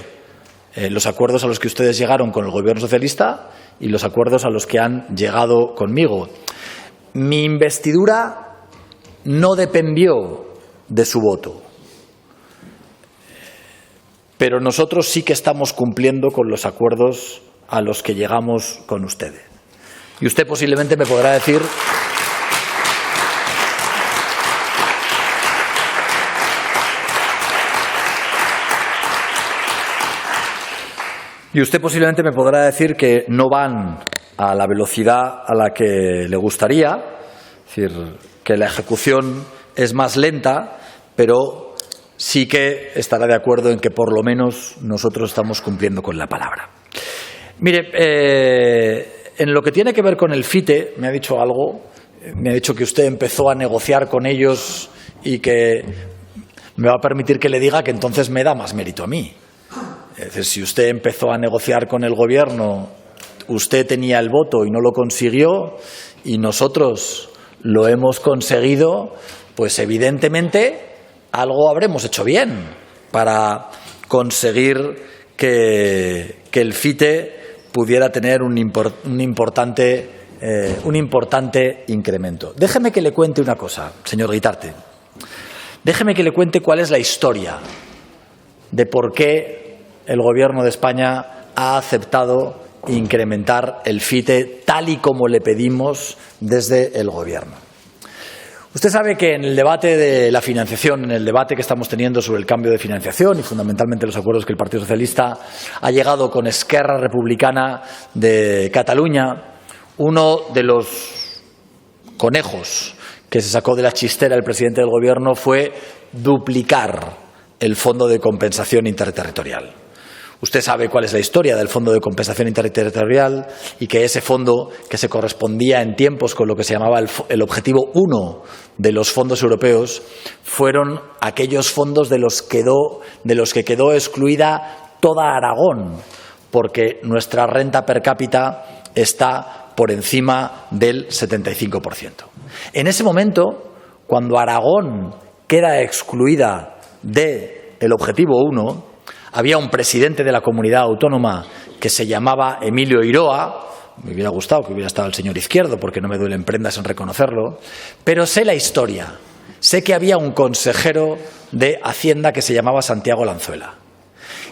los acuerdos a los que ustedes llegaron con el Gobierno socialista y los acuerdos a los que han llegado conmigo. Mi investidura no dependió de su voto, pero nosotros sí que estamos cumpliendo con los acuerdos a los que llegamos con ustedes. Y usted posiblemente me podrá decir Y usted posiblemente me podrá decir que no van a la velocidad a la que le gustaría, es decir, que la ejecución es más lenta, pero sí que estará de acuerdo en que por lo menos nosotros estamos cumpliendo con la palabra. Mire, en lo que tiene que ver con el FITE, me ha dicho algo, me ha dicho que usted empezó a negociar con ellos y que me va a permitir que le diga que entonces me da más mérito a mí. Es decir, si usted empezó a negociar con el Gobierno, usted tenía el voto y no lo consiguió, y nosotros lo hemos conseguido, pues evidentemente algo habremos hecho bien para conseguir que el FITE pudiera tener un importante incremento. Déjeme que le cuente una cosa, señor Guitarte. Déjeme que le cuente cuál es la historia de por qué el Gobierno de España ha aceptado incrementar el FITE tal y como le pedimos desde el Gobierno. Usted sabe que en el debate de la financiación, en el debate que estamos teniendo sobre el cambio de financiación y fundamentalmente los acuerdos que el Partido Socialista ha llegado con Esquerra Republicana de Cataluña, uno de los conejos que se sacó de la chistera el presidente del Gobierno fue duplicar el Fondo de Compensación Interterritorial. Usted sabe cuál es la historia del Fondo de Compensación Interterritorial y que ese fondo, que se correspondía en tiempos con lo que se llamaba el objetivo 1 de los fondos europeos, fueron aquellos fondos de los que quedó excluida toda Aragón, porque nuestra renta per cápita está por encima del 75%. En ese momento, cuando Aragón queda excluida del objetivo 1, había un presidente de la comunidad autónoma que se llamaba Emilio Iroa. Me hubiera gustado que hubiera estado el señor Izquierdo, porque no me duelen prendas en reconocerlo, pero sé la historia. Sé que había un consejero de Hacienda que se llamaba Santiago Lanzuela.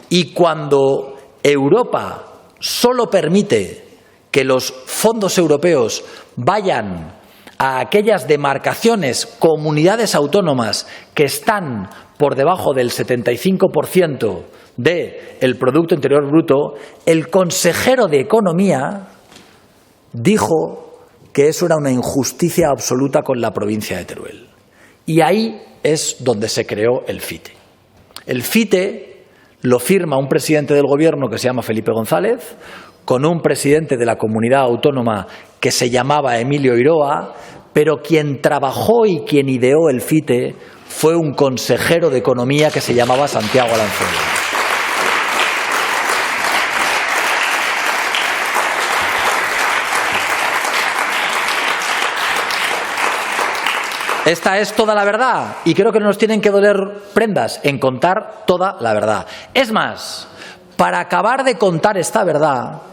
Y cuando Europa solo permite que los fondos europeos vayan a aquellas demarcaciones, comunidades autónomas que están por debajo del 75% del Producto Interior Bruto, el consejero de Economía dijo que eso era una injusticia absoluta con la provincia de Teruel. Y ahí es donde se creó el FITE. El FITE lo firma un presidente del Gobierno que se llama Felipe González, con un presidente de la comunidad autónoma que se llamaba Emilio Iroa, pero quien trabajó y quien ideó el FITE fue un consejero de Economía que se llamaba Santiago Lanzuela. Esta es toda la verdad y creo que no nos tienen que doler prendas en contar toda la verdad. Es más, para acabar de contar esta verdad,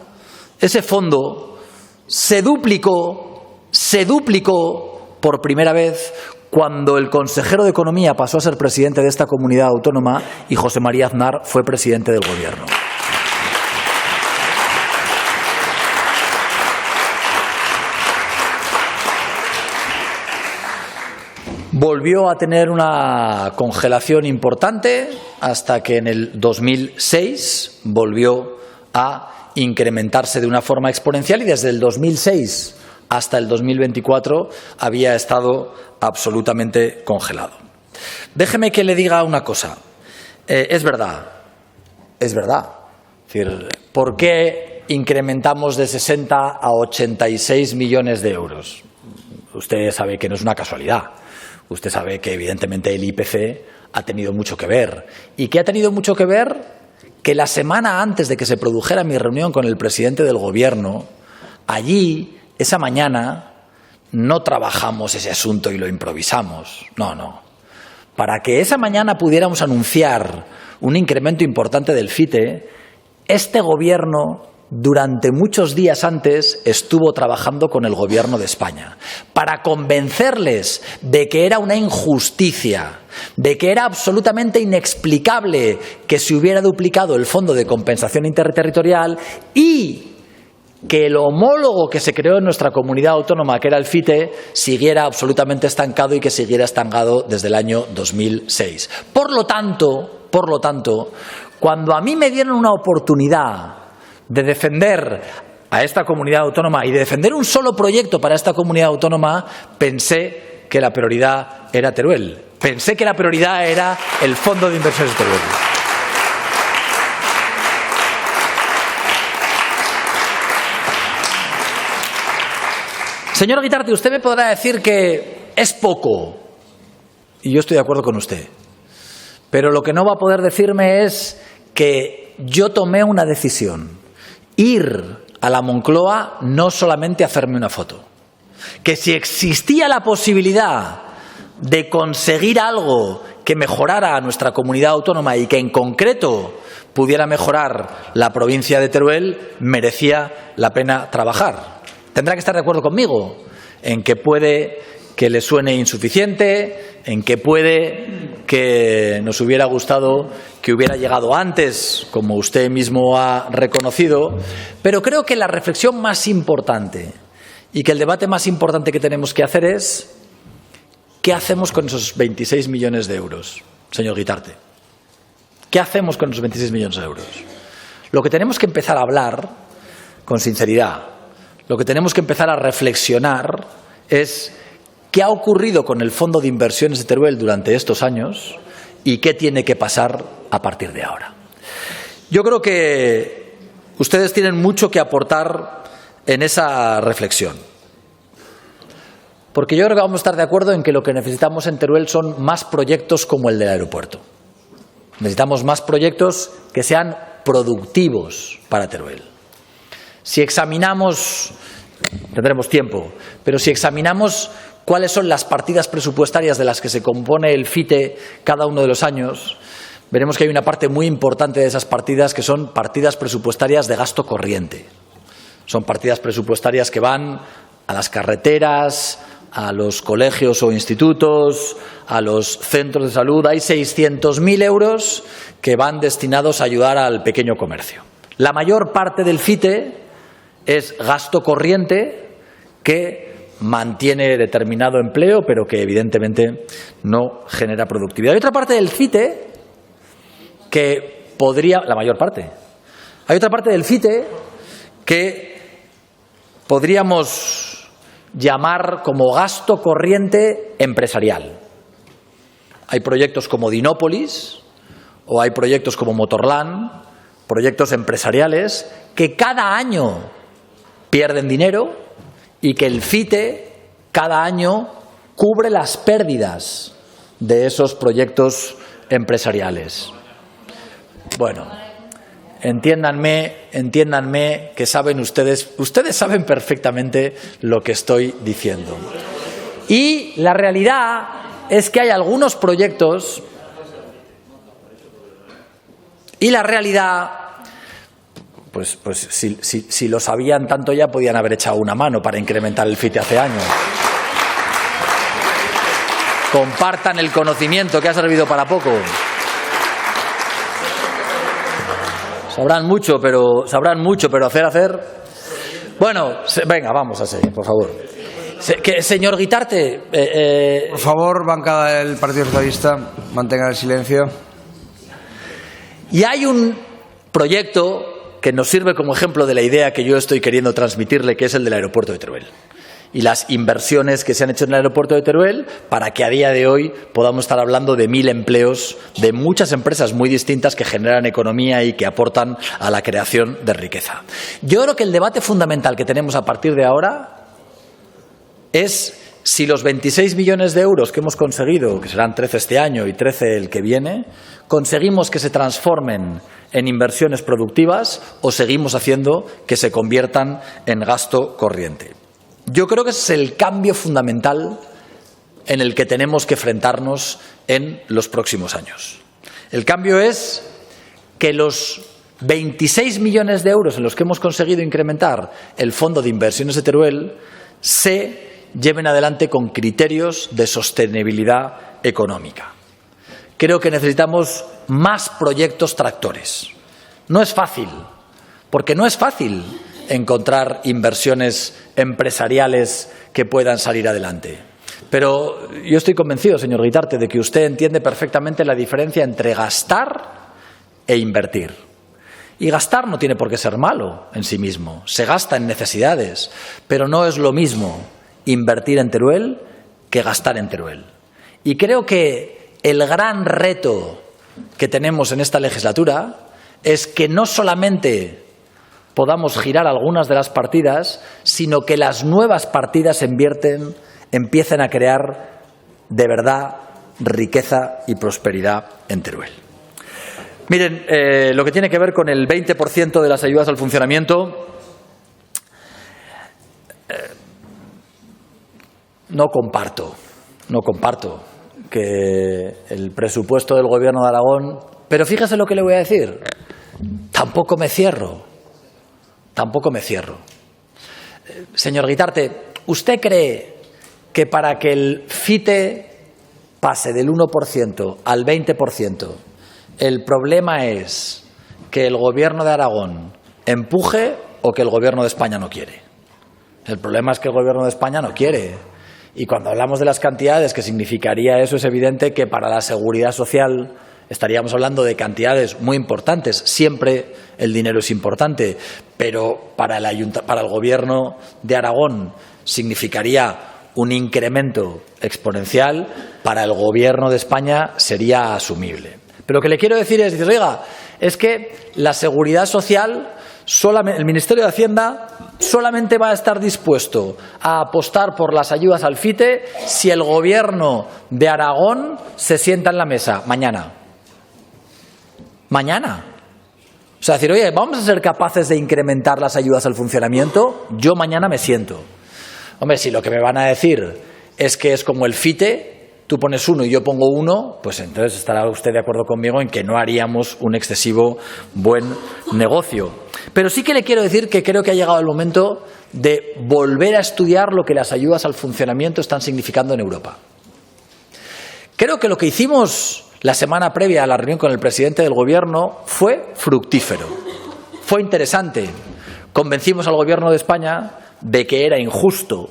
ese fondo se duplicó por primera vez cuando el consejero de Economía pasó a ser presidente de esta comunidad autónoma y José María Aznar fue presidente del Gobierno. Volvió a tener una congelación importante hasta que en el 2006 volvió a incrementarse de una forma exponencial y desde el 2006 hasta el 2024 había estado absolutamente congelado. Déjeme que le diga una cosa. Es verdad. Es decir, ¿por qué incrementamos de 60 a 86 millones de euros? Usted sabe que no es una casualidad. Usted sabe que evidentemente el IPC ha tenido mucho que ver. ¿Y qué ha tenido mucho que ver? Que la semana antes de que se produjera mi reunión con el presidente del Gobierno, allí, esa mañana, no trabajamos ese asunto y lo improvisamos. No. Para que esa mañana pudiéramos anunciar un incremento importante del FITE, este Gobierno durante muchos días antes estuvo trabajando con el Gobierno de España para convencerles de que era una injusticia, de que era absolutamente inexplicable que se hubiera duplicado el Fondo de Compensación Interterritorial y que el homólogo que se creó en nuestra comunidad autónoma, que era el FITE, siguiera absolutamente estancado y que siguiera estancado desde el año 2006. Por lo tanto, cuando a mí me dieron una oportunidad de defender a esta comunidad autónoma y de defender un solo proyecto para esta comunidad autónoma, pensé que la prioridad era Teruel. Pensé que la prioridad era el Fondo de Inversiones de Teruel. Señor Guitarte, usted me podrá decir que es poco, y yo estoy de acuerdo con usted, pero lo que no va a poder decirme es que yo tomé una decisión, ir a la Moncloa, no solamente hacerme una foto, que si existía la posibilidad de conseguir algo que mejorara a nuestra comunidad autónoma y que en concreto pudiera mejorar la provincia de Teruel, merecía la pena trabajar. Tendrá que estar de acuerdo conmigo en que puede que le suene insuficiente, en que puede que nos hubiera gustado que hubiera llegado antes, como usted mismo ha reconocido, pero creo que la reflexión más importante y que el debate más importante que tenemos que hacer es ¿qué hacemos con esos 26 millones de euros, señor Guitarte? ¿Qué hacemos con esos 26 millones de euros? Lo que tenemos que empezar a hablar con sinceridad, lo que tenemos que empezar a reflexionar es qué ha ocurrido con el Fondo de Inversiones de Teruel durante estos años y qué tiene que pasar a partir de ahora. Yo creo que ustedes tienen mucho que aportar en esa reflexión. Porque yo creo que vamos a estar de acuerdo en que lo que necesitamos en Teruel son más proyectos como el del aeropuerto. Necesitamos más proyectos que sean productivos para Teruel. Si examinamos, tendremos tiempo, pero si examinamos cuáles son las partidas presupuestarias de las que se compone el FITE cada uno de los años, veremos que hay una parte muy importante de esas partidas que son partidas presupuestarias de gasto corriente. Son partidas presupuestarias que van a las carreteras, a los colegios o institutos, a los centros de salud. Hay 600.000 euros que van destinados a ayudar al pequeño comercio. La mayor parte del FITE es gasto corriente que mantiene determinado empleo, pero que evidentemente no genera productividad. Hay otra parte del FITE que podría, la mayor parte, hay otra parte del FITE que podríamos llamar como gasto corriente empresarial. Hay proyectos como Dinópolis o hay proyectos como Motorland, proyectos empresariales que cada año pierden dinero y que el FITE cada año cubre las pérdidas de esos proyectos empresariales. Bueno, entiéndanme que saben ustedes saben perfectamente lo que estoy diciendo. Y la realidad es que hay algunos proyectos y la realidad, pues si lo sabían tanto ya podían haber echado una mano para incrementar el FITE hace años. Compartan el conocimiento que ha servido para poco. Sabrán mucho, pero hacer. Bueno, venga, vamos a seguir, por favor. Señor Guitarte. Por favor, bancada del Partido Socialista, mantengan el silencio. Y hay un proyecto que nos sirve como ejemplo de la idea que yo estoy queriendo transmitirle, que es el del aeropuerto de Teruel. Y las inversiones que se han hecho en el aeropuerto de Teruel para que a día de hoy podamos estar hablando de 1.000 empleos de muchas empresas muy distintas que generan economía y que aportan a la creación de riqueza. Yo creo que el debate fundamental que tenemos a partir de ahora es si los 26 millones de euros que hemos conseguido, que serán 13 este año y 13 el que viene, conseguimos que se transformen en inversiones productivas o seguimos haciendo que se conviertan en gasto corriente. Yo creo que ese es el cambio fundamental en el que tenemos que enfrentarnos en los próximos años. El cambio es que los 26 millones de euros en los que hemos conseguido incrementar el Fondo de Inversiones de Teruel se lleven adelante con criterios de sostenibilidad económica. Creo que necesitamos más proyectos tractores. No es fácil, porque no es fácil encontrar inversiones empresariales que puedan salir adelante. Pero yo estoy convencido, señor Guitarte, de que usted entiende perfectamente la diferencia entre gastar e invertir. Y gastar no tiene por qué ser malo en sí mismo. Se gasta en necesidades, pero no es lo mismo invertir en Teruel que gastar en Teruel. Y creo que el gran reto que tenemos en esta legislatura es que no solamente podamos girar algunas de las partidas, sino que las nuevas partidas empiecen a crear de verdad riqueza y prosperidad en Teruel. Miren, lo que tiene que ver con el 20% de las ayudas al funcionamiento, no comparto que el presupuesto del Gobierno de Aragón, pero fíjese lo que le voy a decir, tampoco me cierro. Señor Guitarte, ¿usted cree que para que el FITE pase del 1% al 20%, el problema es que el Gobierno de Aragón empuje o que el Gobierno de España no quiere? El problema es que el Gobierno de España no quiere. Y cuando hablamos de las cantidades que significaría eso, es evidente que para la seguridad social estaríamos hablando de cantidades muy importantes. Siempre el dinero es importante, pero para el Gobierno de Aragón significaría un incremento exponencial, para el Gobierno de España sería asumible. Pero lo que le quiero decir es, oiga, es que la seguridad social, el Ministerio de Hacienda solamente va a estar dispuesto a apostar por las ayudas al FITE si el Gobierno de Aragón se sienta en la mesa mañana. Mañana. O sea, decir, oye, ¿vamos a ser capaces de incrementar las ayudas al funcionamiento? Yo mañana me siento. Hombre, si lo que me van a decir es que es como el FITE, tú pones 1 y yo pongo 1, pues entonces estará usted de acuerdo conmigo en que no haríamos un excesivo buen negocio. Pero sí que le quiero decir que creo que ha llegado el momento de volver a estudiar lo que las ayudas al funcionamiento están significando en Europa. Creo que lo que hicimos la semana previa a la reunión con el presidente del Gobierno fue fructífero, fue interesante. Convencimos al Gobierno de España de que era injusto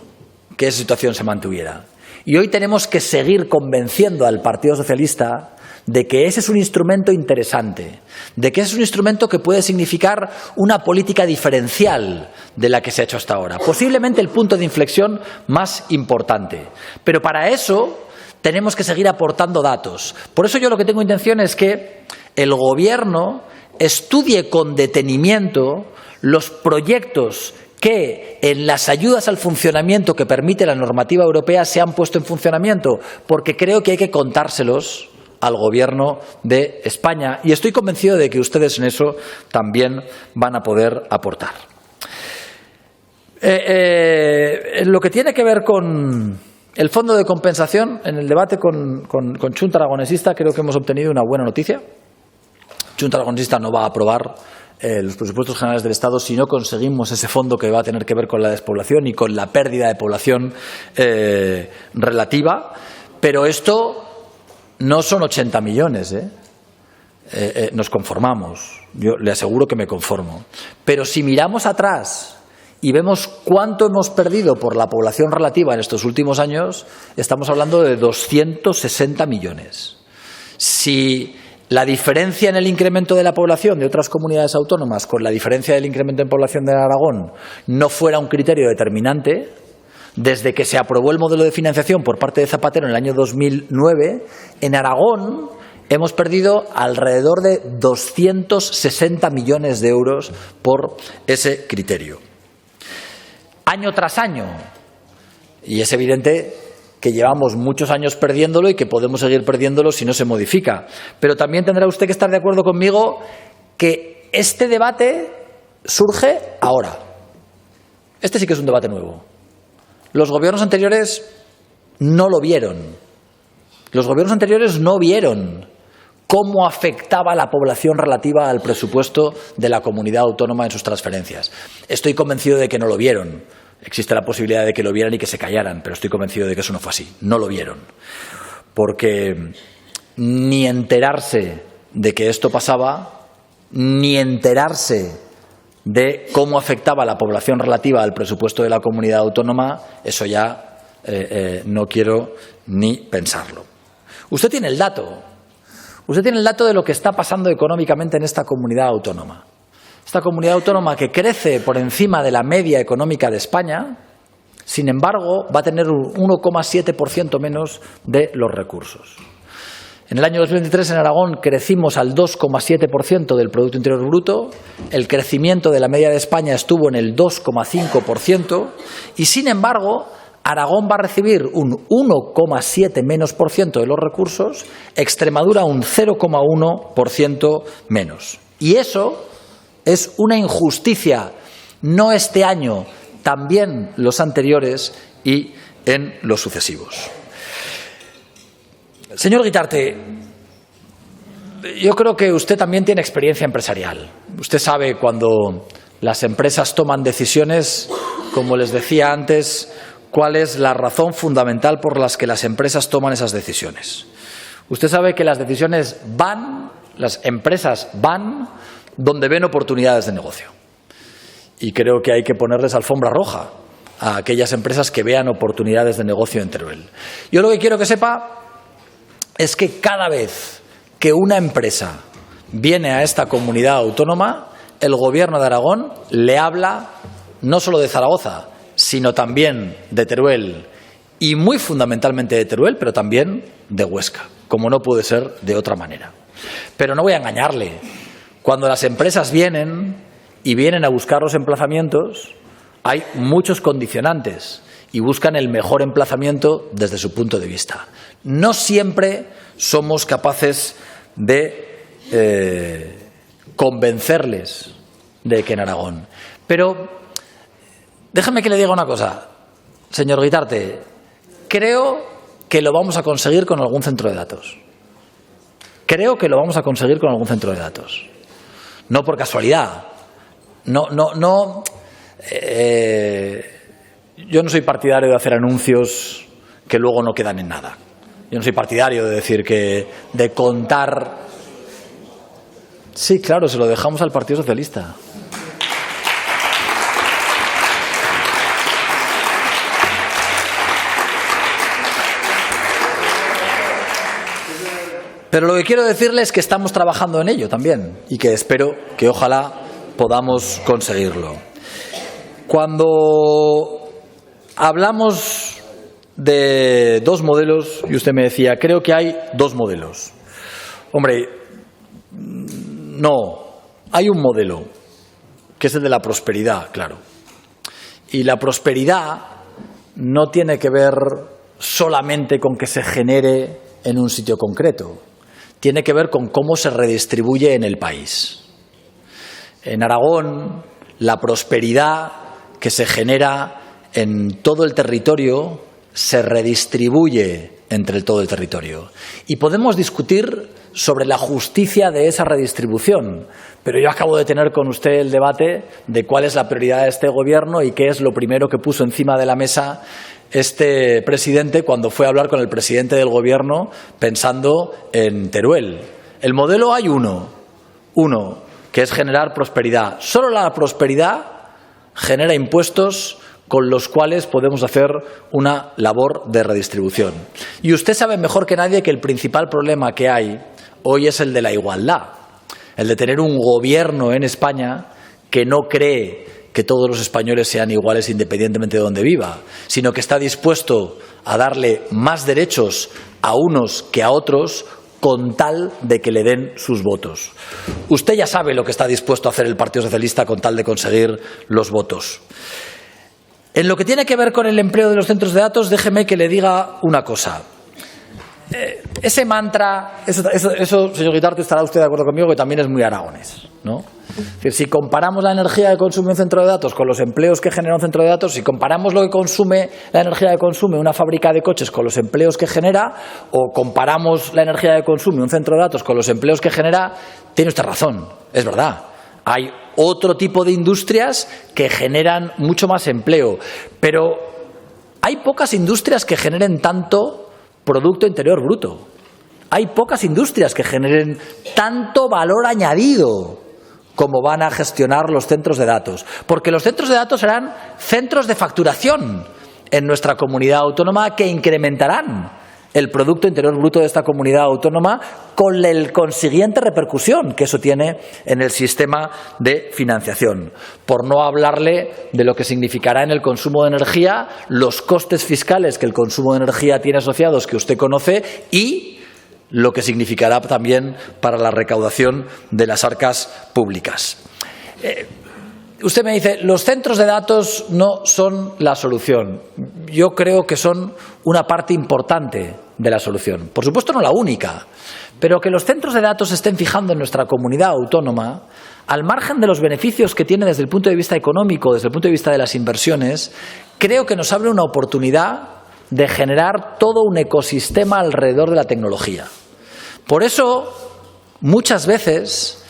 que esa situación se mantuviera. Y hoy tenemos que seguir convenciendo al Partido Socialista de que ese es un instrumento interesante, de que ese es un instrumento que puede significar una política diferencial de la que se ha hecho hasta ahora, posiblemente el punto de inflexión más importante. Pero para eso tenemos que seguir aportando datos. Por eso yo lo que tengo intención es que el Gobierno estudie con detenimiento los proyectos que en las ayudas al funcionamiento que permite la normativa europea se han puesto en funcionamiento, porque creo que hay que contárselos al Gobierno de España y estoy convencido de que ustedes en eso también van a poder aportar. En lo que tiene que ver con el fondo de compensación, en el debate con Xunta Aragonesista creo que hemos obtenido una buena noticia. Xunta Aragonesista no va a aprobar los presupuestos generales del Estado si no conseguimos ese fondo que va a tener que ver con la despoblación y con la pérdida de población relativa. Pero esto no son 80 millones. Nos conformamos. Yo le aseguro que me conformo. Pero si miramos atrás y vemos cuánto hemos perdido por la población relativa en estos últimos años, estamos hablando de 260 millones. Si la diferencia en el incremento de la población de otras comunidades autónomas con la diferencia del incremento en población de Aragón no fuera un criterio determinante, desde que se aprobó el modelo de financiación por parte de Zapatero en el año 2009, en Aragón hemos perdido alrededor de 260 millones de euros por ese criterio. Año tras año. Y es evidente que llevamos muchos años perdiéndolo y que podemos seguir perdiéndolo si no se modifica. Pero también tendrá usted que estar de acuerdo conmigo que este debate surge ahora. Este sí que es un debate nuevo. Los gobiernos anteriores no lo vieron. Los gobiernos anteriores no vieron cómo afectaba la población relativa al presupuesto de la comunidad autónoma en sus transferencias. Estoy convencido de que no lo vieron. Existe la posibilidad de que lo vieran y que se callaran, pero estoy convencido de que eso no fue así. No lo vieron. Porque ni enterarse de que esto pasaba, ni enterarse de cómo afectaba la población relativa al presupuesto de la comunidad autónoma, eso ya no quiero ni pensarlo. Usted tiene el dato. Usted tiene el dato de lo que está pasando económicamente en esta comunidad autónoma. esta comunidad autónoma que crece por encima de la media económica de España, sin embargo, va a tener un 1,7% menos de los recursos. En el año 2023 en Aragón crecimos al 2,7% del Producto Interior Bruto, el crecimiento de la media de España estuvo en el 2,5% y, sin embargo, Aragón va a recibir un 1,7% menos de los recursos, Extremadura un 0,1% menos. Y eso es una injusticia, no este año, también los anteriores y en los sucesivos. Señor Guitarte, yo creo que usted también tiene experiencia empresarial. Usted sabe cuando las empresas toman decisiones, como les decía antes, cuál es la razón fundamental por la que las empresas toman esas decisiones. Usted sabe que las decisiones las empresas van donde ven oportunidades de negocio. Y creo que hay que ponerles alfombra roja a aquellas empresas que vean oportunidades de negocio en Teruel. Yo lo que quiero que sepa es que cada vez que una empresa viene a esta comunidad autónoma, el Gobierno de Aragón le habla no solo de Zaragoza, sino también de Teruel y muy fundamentalmente de Teruel, pero también de Huesca, como no puede ser de otra manera. Pero no voy a engañarle. Cuando las empresas vienen y vienen a buscar los emplazamientos, hay muchos condicionantes y buscan el mejor emplazamiento desde su punto de vista. No siempre somos capaces de convencerles de que en Aragón. Pero déjame que le diga una cosa, señor Guitarte. Creo que lo vamos a conseguir con algún centro de datos. Creo que lo vamos a conseguir con algún centro de datos. No por casualidad. No. Yo no soy partidario de hacer anuncios que luego no quedan en nada. Yo no soy partidario de decir de contar. Sí, claro, se lo dejamos al Partido Socialista. Pero lo que quiero decirles es que estamos trabajando en ello también y que espero que ojalá podamos conseguirlo. Cuando hablamos de dos modelos, y usted me decía, creo que hay dos modelos. Hombre, no, hay un modelo, que es el de la prosperidad, claro. Y la prosperidad no tiene que ver solamente con que se genere en un sitio concreto. Tiene que ver con cómo se redistribuye en el país. En Aragón, la prosperidad que se genera en todo el territorio se redistribuye entre todo el territorio. Y podemos discutir sobre la justicia de esa redistribución, pero yo acabo de tener con usted el debate de cuál es la prioridad de este Gobierno y qué es lo primero que puso encima de la mesa este presidente cuando fue a hablar con el presidente del Gobierno pensando en Teruel. El modelo hay uno, que es generar prosperidad. Solo la prosperidad genera impuestos con los cuales podemos hacer una labor de redistribución. Y usted sabe mejor que nadie que el principal problema que hay hoy es el de la igualdad, el de tener un gobierno en España que no cree que todos los españoles sean iguales independientemente de donde viva, sino que está dispuesto a darle más derechos a unos que a otros con tal de que le den sus votos. Usted ya sabe lo que está dispuesto a hacer el Partido Socialista con tal de conseguir los votos. En lo que tiene que ver con el empleo de los centros de datos, déjeme que le diga una cosa. Ese mantra, eso, señor Guitarte, estará usted de acuerdo conmigo que también es muy aragonés, ¿no? Es decir, si comparamos la energía que consume un centro de datos con los empleos que genera un centro de datos, si comparamos lo que consume la energía que consume una fábrica de coches con los empleos que genera, o comparamos la energía que consume un centro de datos con los empleos que genera, tiene usted razón, es verdad. Hay otro tipo de industrias que generan mucho más empleo, pero hay pocas industrias que generen tanto Producto Interior Bruto. Hay pocas industrias que generen tanto valor añadido como van a gestionar los centros de datos. Porque los centros de datos serán centros de facturación en nuestra comunidad autónoma que incrementarán el Producto Interior Bruto de esta comunidad autónoma, con la consiguiente repercusión que eso tiene en el sistema de financiación. Por no hablarle de lo que significará en el consumo de energía, los costes fiscales que el consumo de energía tiene asociados, que usted conoce, y lo que significará también para la recaudación de las arcas públicas. Usted me dice, los centros de datos no son la solución. Yo creo que son una parte importante de la solución. Por supuesto, no la única, pero que los centros de datos se estén fijando en nuestra comunidad autónoma, al margen de los beneficios que tiene desde el punto de vista económico, desde el punto de vista de las inversiones, creo que nos abre una oportunidad de generar todo un ecosistema alrededor de la tecnología. Por eso, muchas veces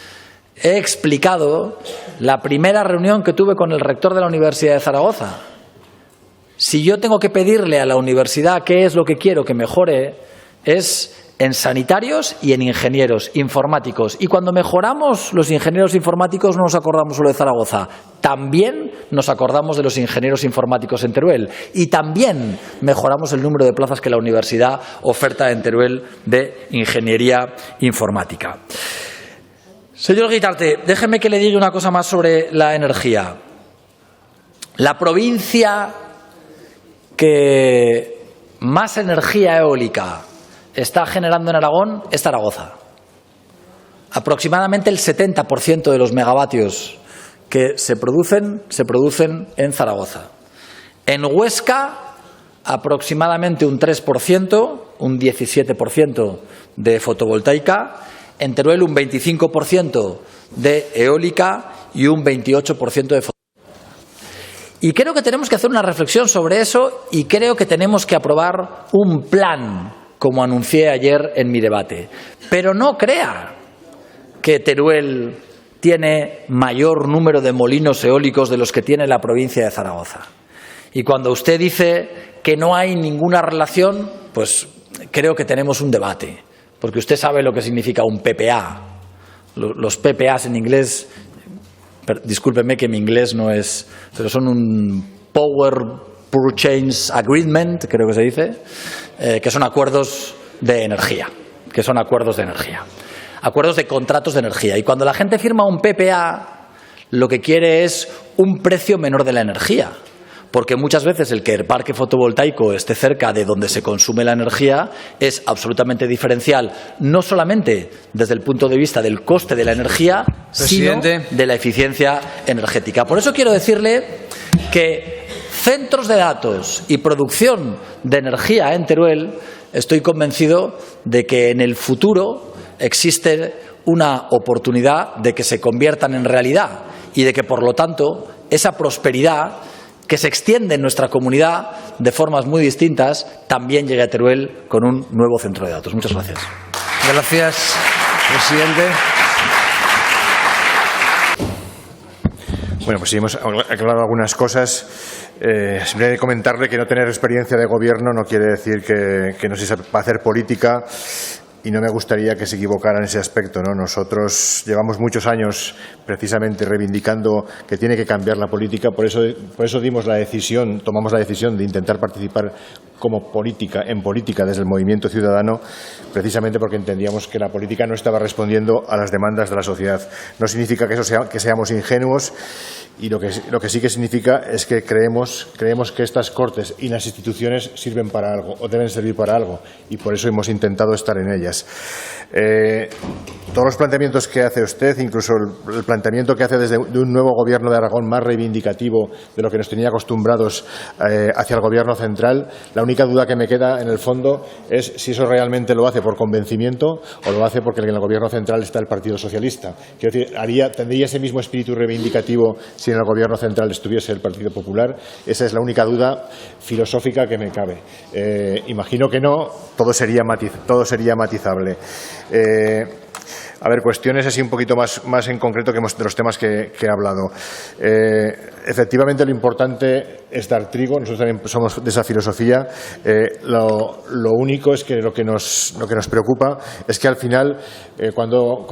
he explicado la primera reunión que tuve con el rector de la Universidad de Zaragoza. Si yo tengo que pedirle a la universidad qué es lo que quiero que mejore, es en sanitarios y en ingenieros informáticos. Y cuando mejoramos los ingenieros informáticos no nos acordamos solo de Zaragoza, también nos acordamos de los ingenieros informáticos en Teruel y también mejoramos el número de plazas que la universidad oferta en Teruel de ingeniería informática. Señor Guitarte, déjeme que le diga una cosa más sobre la energía. La provincia que más energía eólica está generando en Aragón es Zaragoza. Aproximadamente el 70% de los megavatios que se producen en Zaragoza. En Huesca, aproximadamente un 3%, un 17% de fotovoltaica. En Teruel, un 25% de eólica y un 28% de fotovoltaica. Y creo que tenemos que hacer una reflexión sobre eso y creo que tenemos que aprobar un plan, como anuncié ayer en mi debate. Pero no crea que Teruel tiene mayor número de molinos eólicos de los que tiene la provincia de Zaragoza. Y cuando usted dice que no hay ninguna relación, pues creo que tenemos un debate. Porque usted sabe lo que significa un PPA. Los PPAs en inglés, discúlpeme que mi inglés no es, pero son un Power Purchase Agreement, creo que se dice, que son acuerdos de energía, acuerdos de contratos de energía. Y cuando la gente firma un PPA, lo que quiere es un precio menor de la energía. Porque muchas veces el que el parque fotovoltaico esté cerca de donde se consume la energía es absolutamente diferencial, no solamente desde el punto de vista del coste de la energía, sino de la eficiencia energética. Por eso quiero decirle que centros de datos y producción de energía en Teruel, estoy convencido de que en el futuro existe una oportunidad de que se conviertan en realidad y de que, por lo tanto, esa prosperidad que se extiende en nuestra comunidad de formas muy distintas, también llegue a Teruel con un nuevo centro de datos. Muchas gracias. Gracias, presidente. Bueno, pues sí, hemos aclarado algunas cosas. Simplemente comentarle que no tener experiencia de gobierno no quiere decir que no se sepa hacer política. Y no me gustaría que se equivocara en ese aspecto, ¿no? Nosotros llevamos muchos años precisamente reivindicando que tiene que cambiar la política, por eso tomamos la decisión de intentar participar en política desde el movimiento ciudadano, precisamente porque entendíamos que la política no estaba respondiendo a las demandas de la sociedad. No significa que seamos ingenuos, y lo que sí que significa es que creemos que estas Cortes y las instituciones sirven para algo o deben servir para algo, y por eso hemos intentado estar en ellas. Todos los planteamientos que hace usted, incluso el planteamiento que hace de un nuevo gobierno de Aragón más reivindicativo de lo que nos tenía acostumbrados hacia el gobierno central, la única duda que me queda en el fondo es si eso realmente lo hace por convencimiento o lo hace porque en el gobierno central está el Partido Socialista. Quiero decir, ¿tendría ese mismo espíritu reivindicativo si en el gobierno central estuviese el Partido Popular? Esa es la única duda filosófica que me cabe. Imagino que no, todo sería matizable. A ver, cuestiones así un poquito más en concreto de los temas que he hablado. Efectivamente, lo importante es dar trigo. Nosotros también somos de esa filosofía. Lo único es que lo que nos preocupa es que al final, cuando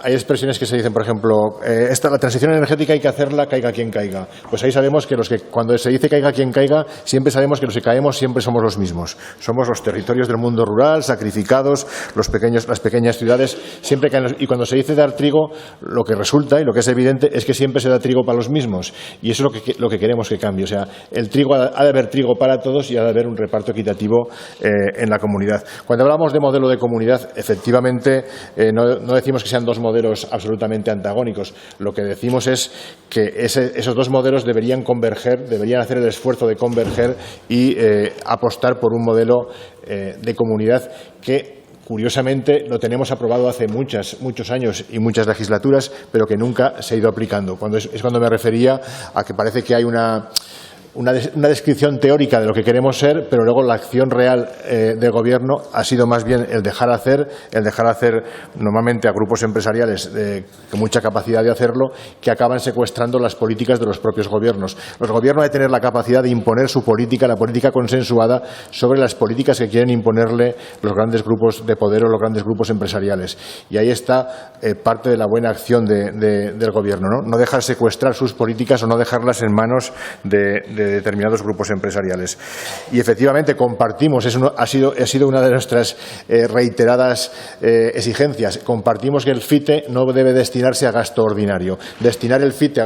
hay expresiones que se dicen, por ejemplo, la transición energética hay que hacerla caiga quien caiga. Pues ahí sabemos que cuando se dice caiga quien caiga, siempre sabemos que los que caemos siempre somos los mismos. Somos los territorios del mundo rural, sacrificados, las pequeñas ciudades, siempre caen. Y cuando se dice dar trigo, lo que resulta y lo que es evidente es que siempre se da trigo para los mismos. Y eso es lo que queremos que cambie. O sea, el trigo ha de haber trigo para todos y ha de haber un reparto equitativo en la comunidad. Cuando hablamos de modelo de comunidad, efectivamente, no decimos que sean dos modelos absolutamente antagónicos. Lo que decimos es que esos dos modelos deberían converger, deberían hacer el esfuerzo de converger y apostar por un modelo de comunidad que, curiosamente, lo tenemos aprobado hace muchos años y muchas legislaturas, pero que nunca se ha ido aplicando. Es cuando me refería a que parece que hay una descripción teórica de lo que queremos ser, pero luego la acción real del Gobierno ha sido más bien el dejar hacer normalmente a grupos empresariales con mucha capacidad de hacerlo, que acaban secuestrando las políticas de los propios gobiernos. Los gobiernos deben tener la capacidad de imponer su política, la política consensuada, sobre las políticas que quieren imponerle los grandes grupos de poder o los grandes grupos empresariales. Y ahí está parte de la buena acción del Gobierno, ¿no? No dejar secuestrar sus políticas o no dejarlas en manos de determinados grupos empresariales. Y efectivamente compartimos, ha sido una de nuestras reiteradas exigencias, compartimos que el FITE no debe destinarse a gasto ordinario. Destinar el FITE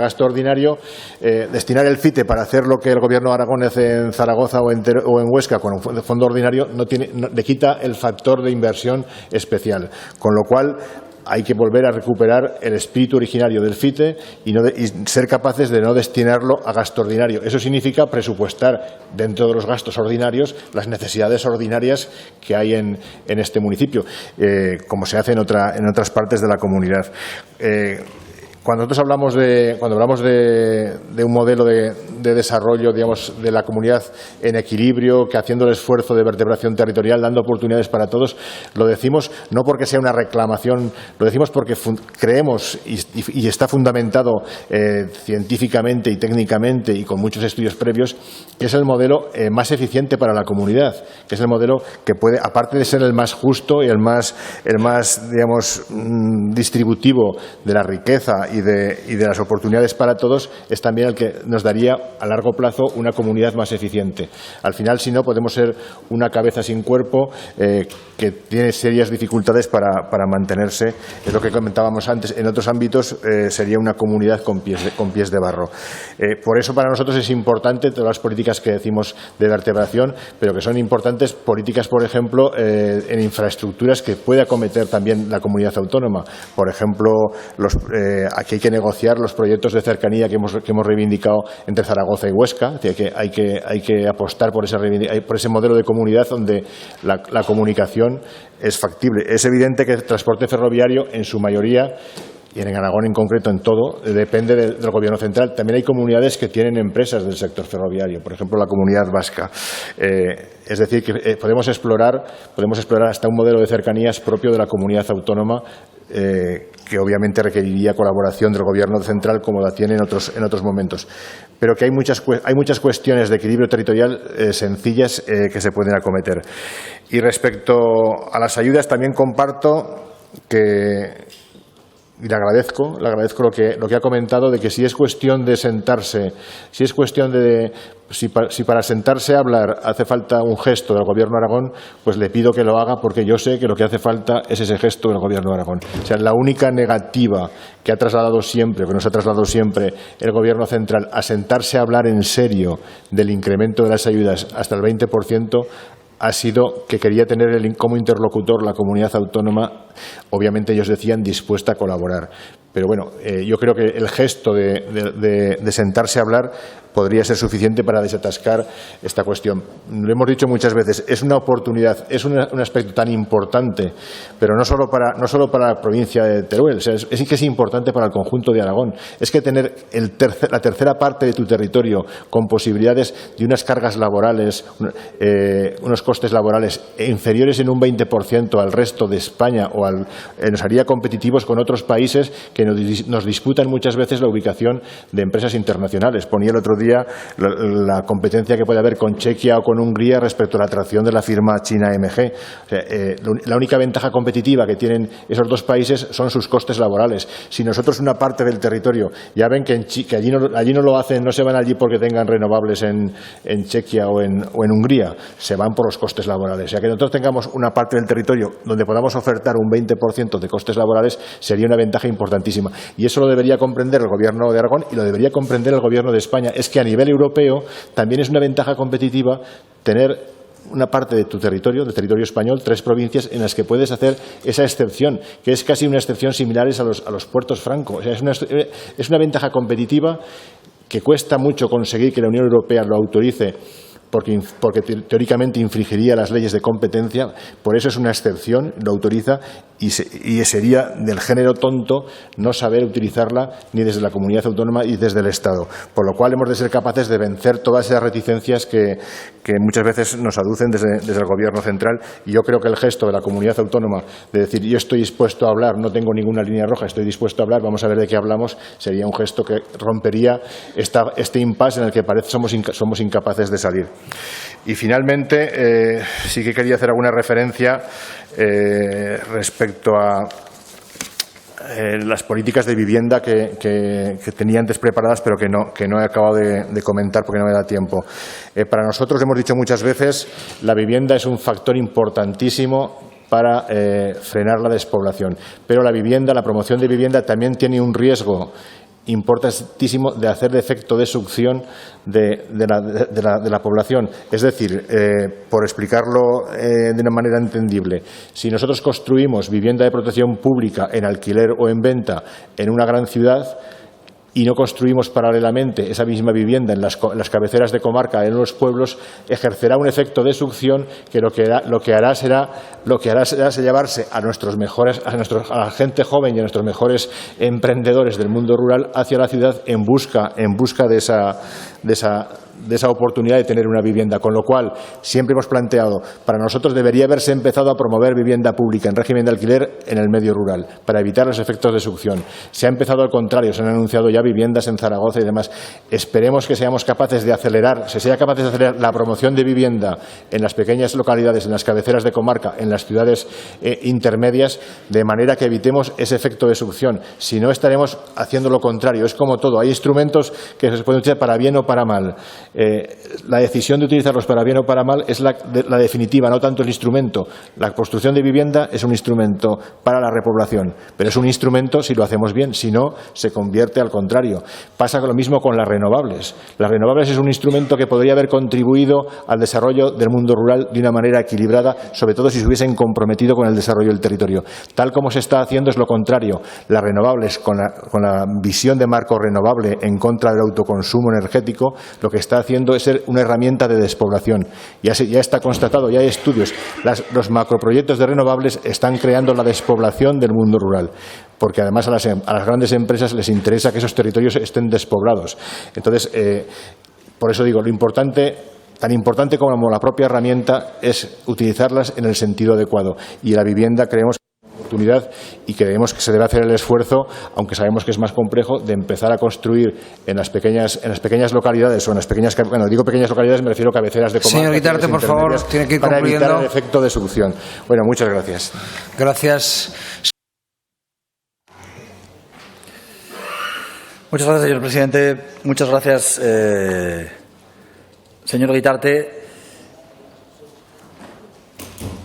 para hacer lo que el Gobierno de Aragón hace en Zaragoza o en Huesca con un fondo ordinario le quita el factor de inversión especial, con lo cual hay que volver a recuperar el espíritu originario del FITE y ser capaces de no destinarlo a gasto ordinario. Eso significa presupuestar dentro de los gastos ordinarios las necesidades ordinarias que hay en este municipio, como se hace en otras partes de la comunidad. Cuando nosotros hablamos de un modelo de desarrollo, digamos, de la comunidad en equilibrio, que haciendo el esfuerzo de vertebración territorial, dando oportunidades para todos, lo decimos no porque sea una reclamación, lo decimos porque creemos y está fundamentado científicamente y técnicamente y con muchos estudios previos, que es el modelo más eficiente para la comunidad, que es el modelo que puede, aparte de ser el más justo y el más digamos, distributivo de la riqueza y de las oportunidades para todos, es también el que nos daría a largo plazo una comunidad más eficiente. Al final, si no, podemos ser una cabeza sin cuerpo que tiene serias dificultades para mantenerse. Es lo que comentábamos antes. En otros ámbitos sería una comunidad con pies de barro. Por eso para nosotros es importante todas las políticas que decimos de vertebración, pero que son importantes políticas, por ejemplo, en infraestructuras que puede acometer también la comunidad autónoma. Por ejemplo, aquí hay que negociar los proyectos de cercanía que hemos reivindicado entre Zaragoza y Huesca. Hay que apostar por ese modelo de comunidad donde la comunicación es factible. Es evidente que el transporte ferroviario, en su mayoría, y en Aragón en concreto, en todo, depende del Gobierno central. También hay comunidades que tienen empresas del sector ferroviario, por ejemplo, la Comunidad Vasca. Es decir, que podemos explorar hasta un modelo de cercanías propio de la comunidad autónoma, que obviamente requeriría colaboración del Gobierno central, como la tiene en otros momentos. Pero que hay muchas cuestiones de equilibrio territorial sencillas que se pueden acometer. Y respecto a las ayudas, también comparto y le agradezco lo que ha comentado, de que si es cuestión de sentarse, si para sentarse a hablar hace falta un gesto del Gobierno de Aragón, pues le pido que lo haga, porque yo sé que lo que hace falta es ese gesto del Gobierno de Aragón. O sea, la única negativa que nos ha trasladado siempre el Gobierno central a sentarse a hablar en serio del incremento de las ayudas hasta el 20%, ha sido que quería tener como interlocutor la comunidad autónoma. Obviamente ellos decían dispuesta a colaborar, Pero bueno, yo creo que el gesto de sentarse a hablar podría ser suficiente para desatascar esta cuestión. Lo hemos dicho muchas veces, es una oportunidad, es un aspecto tan importante, pero no solo para la provincia de Teruel, o sea, es que es importante para el conjunto de Aragón. Es que tener la tercera parte de tu territorio con posibilidades de unas cargas laborales, unos costes laborales inferiores en un 20% al resto de España nos haría competitivos con otros países que nos disputan muchas veces la ubicación de empresas internacionales. Ponía el otro día la competencia que puede haber con Chequia o con Hungría respecto a la atracción de la firma china MG. O sea, la única ventaja competitiva que tienen esos dos países son sus costes laborales. Si nosotros una parte del territorio, ya ven que allí no lo hacen, no se van allí porque tengan renovables en Chequia o en Hungría, se van por los costes laborales. O sea, que nosotros tengamos una parte del territorio donde podamos ofertar un 20% de costes laborales sería una ventaja importantísima. Y eso lo debería comprender el Gobierno de Aragón y lo debería comprender el Gobierno de España. Es que a nivel europeo también es una ventaja competitiva tener una parte de tu territorio, del territorio español, 3 provincias en las que puedes hacer esa excepción, que es casi una excepción similares a los puertos francos. O sea, es una ventaja competitiva que cuesta mucho conseguir que la Unión Europea lo autorice, porque teóricamente infringiría las leyes de competencia. Por eso es una excepción, lo autoriza, y sería del género tonto no saber utilizarla ni desde la comunidad autónoma y desde el Estado. Por lo cual hemos de ser capaces de vencer todas esas reticencias que muchas veces nos aducen desde el Gobierno central. Y yo creo que el gesto de la comunidad autónoma de decir yo estoy dispuesto a hablar, no tengo ninguna línea roja, estoy dispuesto a hablar, vamos a ver de qué hablamos, sería un gesto que rompería este impasse en el que parece somos incapaces de salir. Y finalmente, sí que quería hacer alguna referencia respecto a las políticas de vivienda que tenía antes preparadas, pero que no he acabado de comentar porque no me da tiempo. Para nosotros, hemos dicho muchas veces, la vivienda es un factor importantísimo para frenar la despoblación. Pero la vivienda, la promoción de vivienda también tiene un riesgo importantísimo de hacer efecto de succión de la población. Es decir, por explicarlo de una manera entendible, si nosotros construimos vivienda de protección pública en alquiler o en venta en una gran ciudad y no construimos paralelamente esa misma vivienda en las cabeceras de comarca, en los pueblos, ejercerá un efecto de succión que lo que hará será llevarse a la gente joven y a nuestros mejores emprendedores del mundo rural hacia la ciudad en busca de esa oportunidad de tener una vivienda. Con lo cual, siempre hemos planteado, para nosotros debería haberse empezado a promover vivienda pública en régimen de alquiler en el medio rural, para evitar los efectos de succión. Se ha empezado al contrario, se han anunciado ya viviendas en Zaragoza y demás. Esperemos que seamos capaces de acelerar, la promoción de vivienda en las pequeñas localidades, en las cabeceras de comarca, en las ciudades intermedias, de manera que evitemos ese efecto de succión. Si no, estaremos haciendo lo contrario. Es como todo, hay instrumentos que se pueden utilizar para bien o para mal. La decisión de utilizarlos para bien o para mal es la definitiva, no tanto el instrumento. La construcción de vivienda es un instrumento para la repoblación, pero es un instrumento si lo hacemos bien, si no, se convierte al contrario. Pasa lo mismo con las renovables. Las renovables es un instrumento que podría haber contribuido al desarrollo del mundo rural de una manera equilibrada, sobre todo si se hubiesen comprometido con el desarrollo del territorio. Tal como se está haciendo es lo contrario. Las renovables, con la visión de marco renovable en contra del autoconsumo energético, lo que está haciendo es ser una herramienta de despoblación. Ya está constatado, ya hay estudios. Los macroproyectos de renovables están creando la despoblación del mundo rural, porque además a las grandes empresas les interesa que esos territorios estén despoblados. Entonces, por eso digo, tan importante como la propia herramienta es utilizarlas en el sentido adecuado. Y la vivienda creemos oportunidad y creemos que se debe hacer el esfuerzo, aunque sabemos que es más complejo, de empezar a construir en las pequeñas localidades o en las pequeñas, cuando digo pequeñas localidades me refiero a cabeceras de comarca. Señor Guitarte, por favor, tiene que ir para concluyendo. Evitar el efecto de succión. Bueno, muchas gracias. Gracias. Muchas gracias, señor presidente. Muchas gracias, señor Guitarte.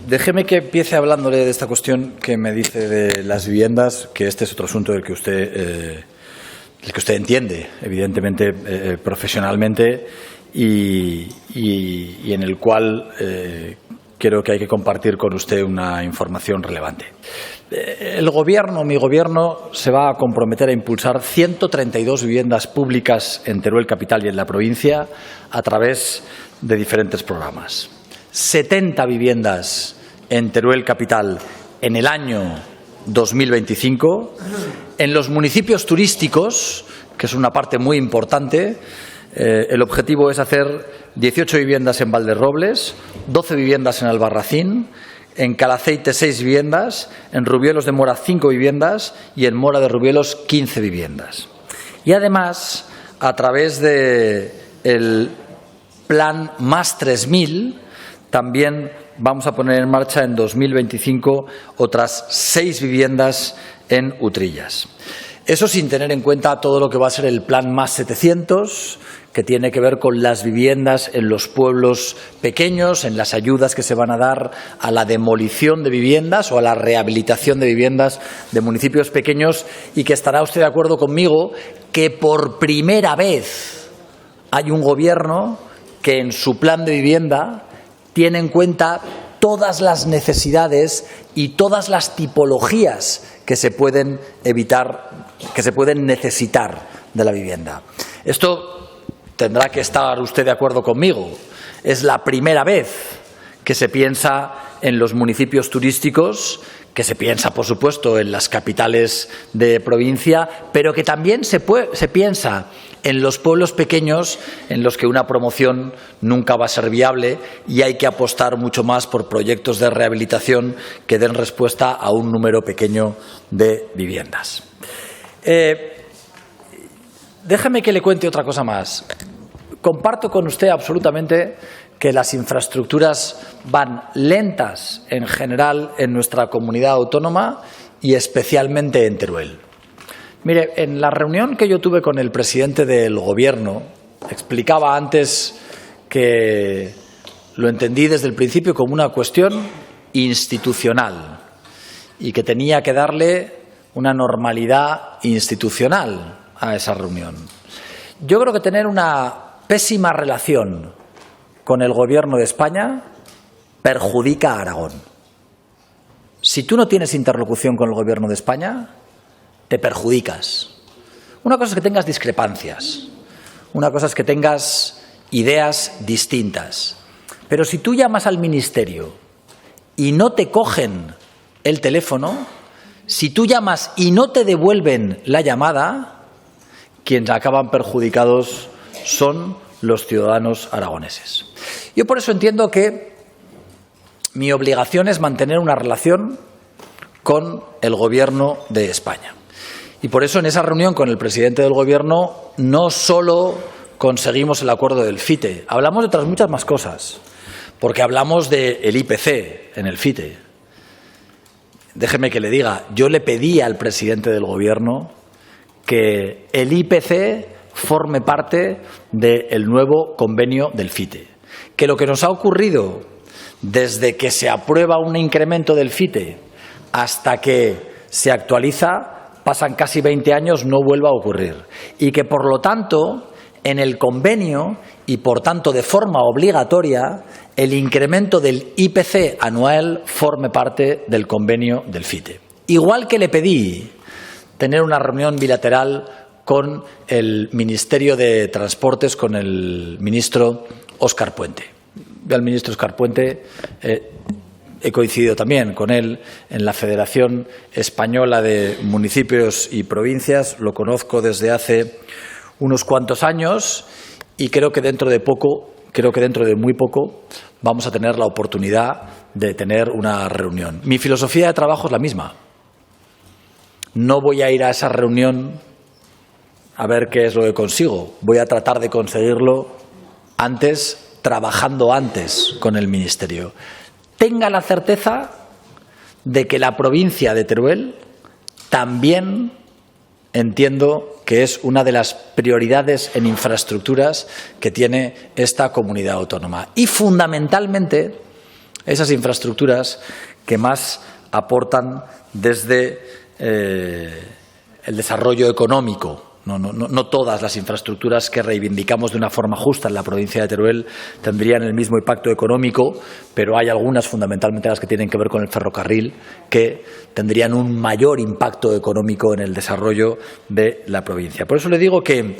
Déjeme que empiece hablándole de esta cuestión que me dice de las viviendas, que este es otro asunto del que usted entiende, evidentemente, profesionalmente, y en el cual creo que hay que compartir con usted una información relevante. El Gobierno, mi Gobierno, se va a comprometer a impulsar 132 viviendas públicas en Teruel capital y en la provincia a través de diferentes programas. 70 viviendas en Teruel capital en el año 2025. En los municipios turísticos, que es una parte muy importante, el objetivo es hacer 18 viviendas en Valderrobles, 12 viviendas en Albarracín, en Calaceite 6 viviendas, en Rubielos de Mora 5 viviendas y en Mora de Rubielos 15 viviendas. Y además, a través del Plan Más 3000, también vamos a poner en marcha en 2025 otras 6 viviendas en Utrillas. Eso sin tener en cuenta todo lo que va a ser el Plan Más 700, que tiene que ver con las viviendas en los pueblos pequeños, en las ayudas que se van a dar a la demolición de viviendas o a la rehabilitación de viviendas de municipios pequeños, y que estará usted de acuerdo conmigo que por primera vez hay un Gobierno que en su plan de vivienda tiene en cuenta todas las necesidades y todas las tipologías que se pueden evitar, que se pueden necesitar de la vivienda. Esto tendrá que estar usted de acuerdo conmigo. Es la primera vez que se piensa en los municipios turísticos, que se piensa, por supuesto, en las capitales de provincia, pero que también se piensa en los pueblos pequeños en los que una promoción nunca va a ser viable y hay que apostar mucho más por proyectos de rehabilitación que den respuesta a un número pequeño de viviendas. Déjeme que le cuente otra cosa más. Comparto con usted absolutamente que las infraestructuras van lentas en general en nuestra comunidad autónoma y especialmente en Teruel. Mire, en la reunión que yo tuve con el presidente del Gobierno, explicaba antes que lo entendí desde el principio como una cuestión institucional y que tenía que darle una normalidad institucional a esa reunión. Yo creo que tener una pésima relación con el Gobierno de España perjudica a Aragón. Si tú no tienes interlocución con el Gobierno de España, te perjudicas. Una cosa es que tengas discrepancias, una cosa es que tengas ideas distintas. Pero si tú llamas al Ministerio y no te cogen el teléfono, si tú llamas y no te devuelven la llamada, quienes acaban perjudicados son los ciudadanos aragoneses. Yo por eso entiendo que mi obligación es mantener una relación con el Gobierno de España. Y por eso en esa reunión con el presidente del Gobierno no solo conseguimos el acuerdo del FITE, hablamos de otras muchas más cosas, porque hablamos del IPC en el FITE. Déjeme que le diga, yo le pedí al presidente del Gobierno que el IPC forme parte del nuevo convenio del FITE. Que lo que nos ha ocurrido desde que se aprueba un incremento del FITE hasta que se actualiza, pasan casi 20 años, no vuelva a ocurrir. Y que, por lo tanto, en el convenio y, por tanto, de forma obligatoria, el incremento del IPC anual forme parte del convenio del FITE. Igual que le pedí tener una reunión bilateral con el Ministerio de Transportes, con el ministro Óscar Puente. Yo al ministro Óscar Puente he coincidido también con él en la Federación Española de Municipios y Provincias, lo conozco desde hace unos cuantos años y creo que dentro de muy poco vamos a tener la oportunidad de tener una reunión. Mi filosofía de trabajo es la misma. No voy a ir a esa reunión a ver qué es lo que consigo. Voy a tratar de conseguirlo antes, trabajando antes con el Ministerio. Tenga la certeza de que la provincia de Teruel también entiendo que es una de las prioridades en infraestructuras que tiene esta comunidad autónoma. Y fundamentalmente esas infraestructuras que más aportan desde el desarrollo económico No todas las infraestructuras que reivindicamos de una forma justa en la provincia de Teruel tendrían el mismo impacto económico, pero hay algunas, fundamentalmente las que tienen que ver con el ferrocarril, que tendrían un mayor impacto económico en el desarrollo de la provincia. Por eso le digo que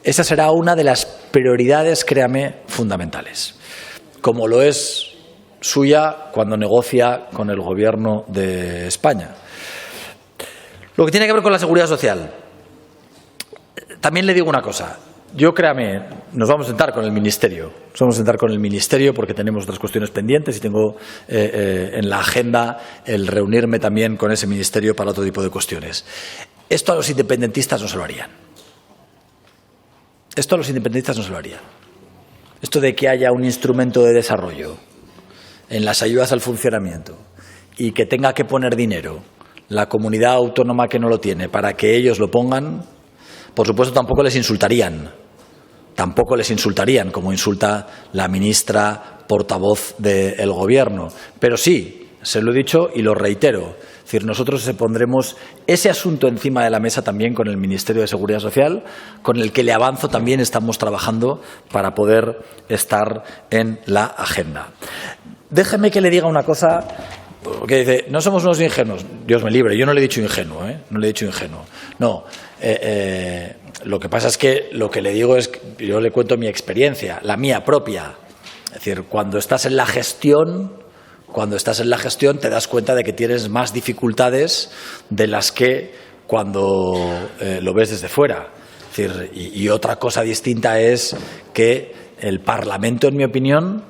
esa será una de las prioridades, créame, fundamentales, como lo es suya cuando negocia con el Gobierno de España. Lo que tiene que ver con la seguridad social. También le digo una cosa. Yo, créame, nos vamos a sentar con el Ministerio. Nos vamos a sentar con el Ministerio porque tenemos otras cuestiones pendientes y tengo en la agenda el reunirme también con ese Ministerio para otro tipo de cuestiones. Esto a los independentistas no se lo harían. Esto a los independentistas no se lo harían. Esto de que haya un instrumento de desarrollo en las ayudas al funcionamiento y que tenga que poner dinero la comunidad autónoma que no lo tiene para que ellos lo pongan, por supuesto tampoco les insultarían. Tampoco les insultarían como insulta la ministra portavoz del Gobierno. Pero sí, se lo he dicho y lo reitero. Es decir, nosotros pondremos ese asunto encima de la mesa también con el Ministerio de Seguridad Social, con el que le avanzo también estamos trabajando para poder estar en la agenda. Déjeme que le diga una cosa, porque dice, no somos unos ingenuos. Dios me libre, yo no le he dicho ingenuo, no le he dicho ingenuo. No, lo que pasa es que lo que le digo es que yo le cuento mi experiencia, la mía propia. Es decir, cuando estás en la gestión te das cuenta de que tienes más dificultades de las que cuando lo ves desde fuera. Es decir, y otra cosa distinta es que el Parlamento, en mi opinión,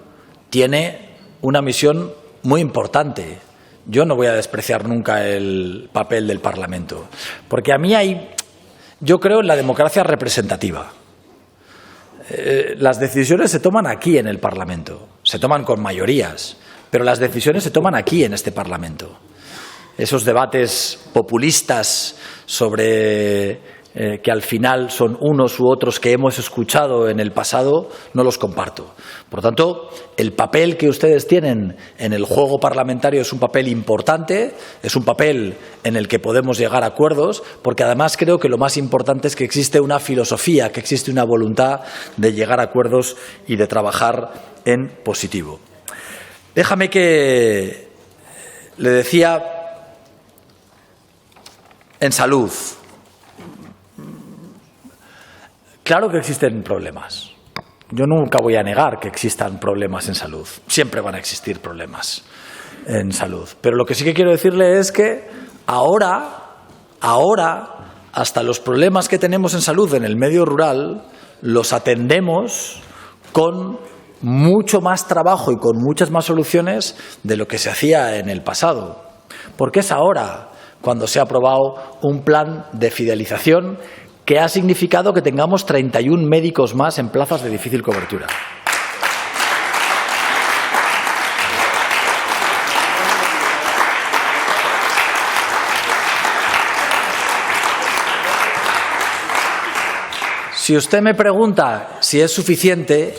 tiene una misión muy importante. Yo no voy a despreciar nunca el papel del Parlamento, porque a mí yo creo en la democracia representativa. Las decisiones se toman aquí en el Parlamento, se toman con mayorías, pero las decisiones se toman aquí en este Parlamento. Esos debates populistas sobre que al final son unos u otros que hemos escuchado en el pasado, no los comparto. Por lo tanto, el papel que ustedes tienen en el juego parlamentario es un papel importante, es un papel en el que podemos llegar a acuerdos, porque además creo que lo más importante es que existe una filosofía, que existe una voluntad de llegar a acuerdos y de trabajar en positivo. Déjame que le decía en salud. Claro que existen problemas. Yo nunca voy a negar que existan problemas en salud. Siempre van a existir problemas en salud. Pero lo que sí que quiero decirle es que ahora, hasta los problemas que tenemos en salud en el medio rural, los atendemos con mucho más trabajo y con muchas más soluciones de lo que se hacía en el pasado. Porque es ahora cuando se ha aprobado un plan de fidelización que ha significado que tengamos 31 médicos más en plazas de difícil cobertura. Si usted me pregunta si es suficiente,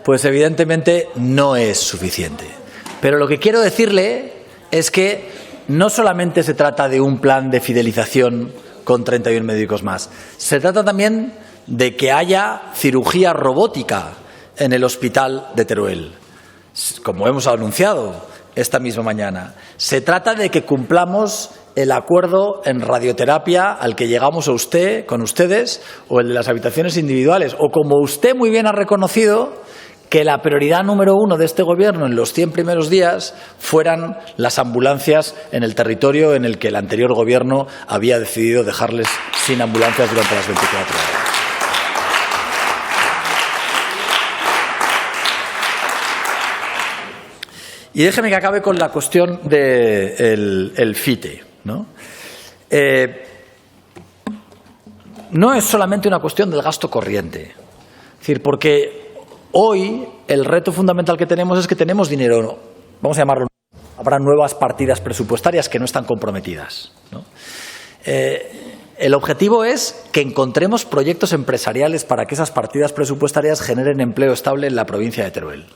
pues evidentemente no es suficiente. Pero lo que quiero decirle es que no solamente se trata de un plan de fidelización con 31 médicos más, se trata también de que haya cirugía robótica en el hospital de Teruel, como hemos anunciado esta misma mañana. Se trata de que cumplamos el acuerdo en radioterapia al que llegamos con ustedes, o el de las habitaciones individuales, o como usted muy bien ha reconocido, que la prioridad número 1 de este Gobierno en los 100 primeros días fueran las ambulancias en el territorio en el que el anterior Gobierno había decidido dejarles sin ambulancias durante las 24 horas. Y déjeme que acabe con la cuestión del FITE, ¿no? No es solamente una cuestión del gasto corriente. Es decir, porque hoy el reto fundamental que tenemos es que tenemos dinero, vamos a llamarlo, habrá nuevas partidas presupuestarias que no están comprometidas, ¿no? El objetivo es que encontremos proyectos empresariales para que esas partidas presupuestarias generen empleo estable en la provincia de Teruel.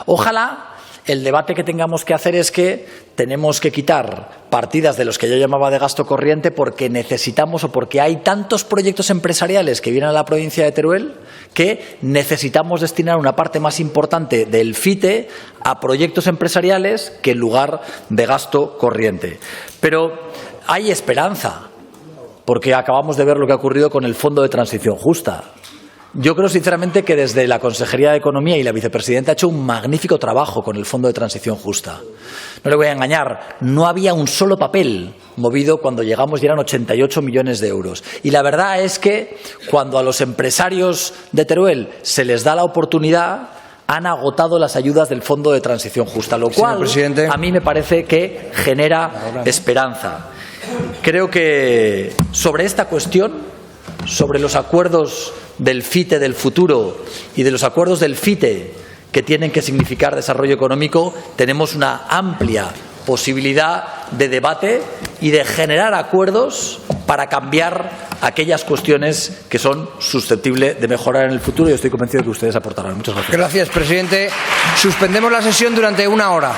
Ojalá el debate que tengamos que hacer es que tenemos que quitar partidas de los que yo llamaba de gasto corriente porque necesitamos o porque hay tantos proyectos empresariales que vienen a la provincia de Teruel que necesitamos destinar una parte más importante del FITE a proyectos empresariales que en lugar de gasto corriente. Pero hay esperanza, porque acabamos de ver lo que ha ocurrido con el Fondo de Transición Justa. Yo creo sinceramente que desde la Consejería de Economía y la vicepresidenta ha hecho un magnífico trabajo con el Fondo de Transición Justa. No le voy a engañar, no había un solo papel movido cuando llegamos y eran 88 millones de euros. Y la verdad es que cuando a los empresarios de Teruel se les da la oportunidad, han agotado las ayudas del Fondo de Transición Justa, lo cual a mí me parece que genera esperanza. Creo que sobre esta cuestión, sobre los acuerdos del FITE del futuro y de los acuerdos del FITE que tienen que significar desarrollo económico, tenemos una amplia posibilidad de debate y de generar acuerdos para cambiar aquellas cuestiones que son susceptibles de mejorar en el futuro, y estoy convencido de que ustedes aportarán. Muchas gracias. Gracias, presidente. Suspendemos la sesión durante 1 hora.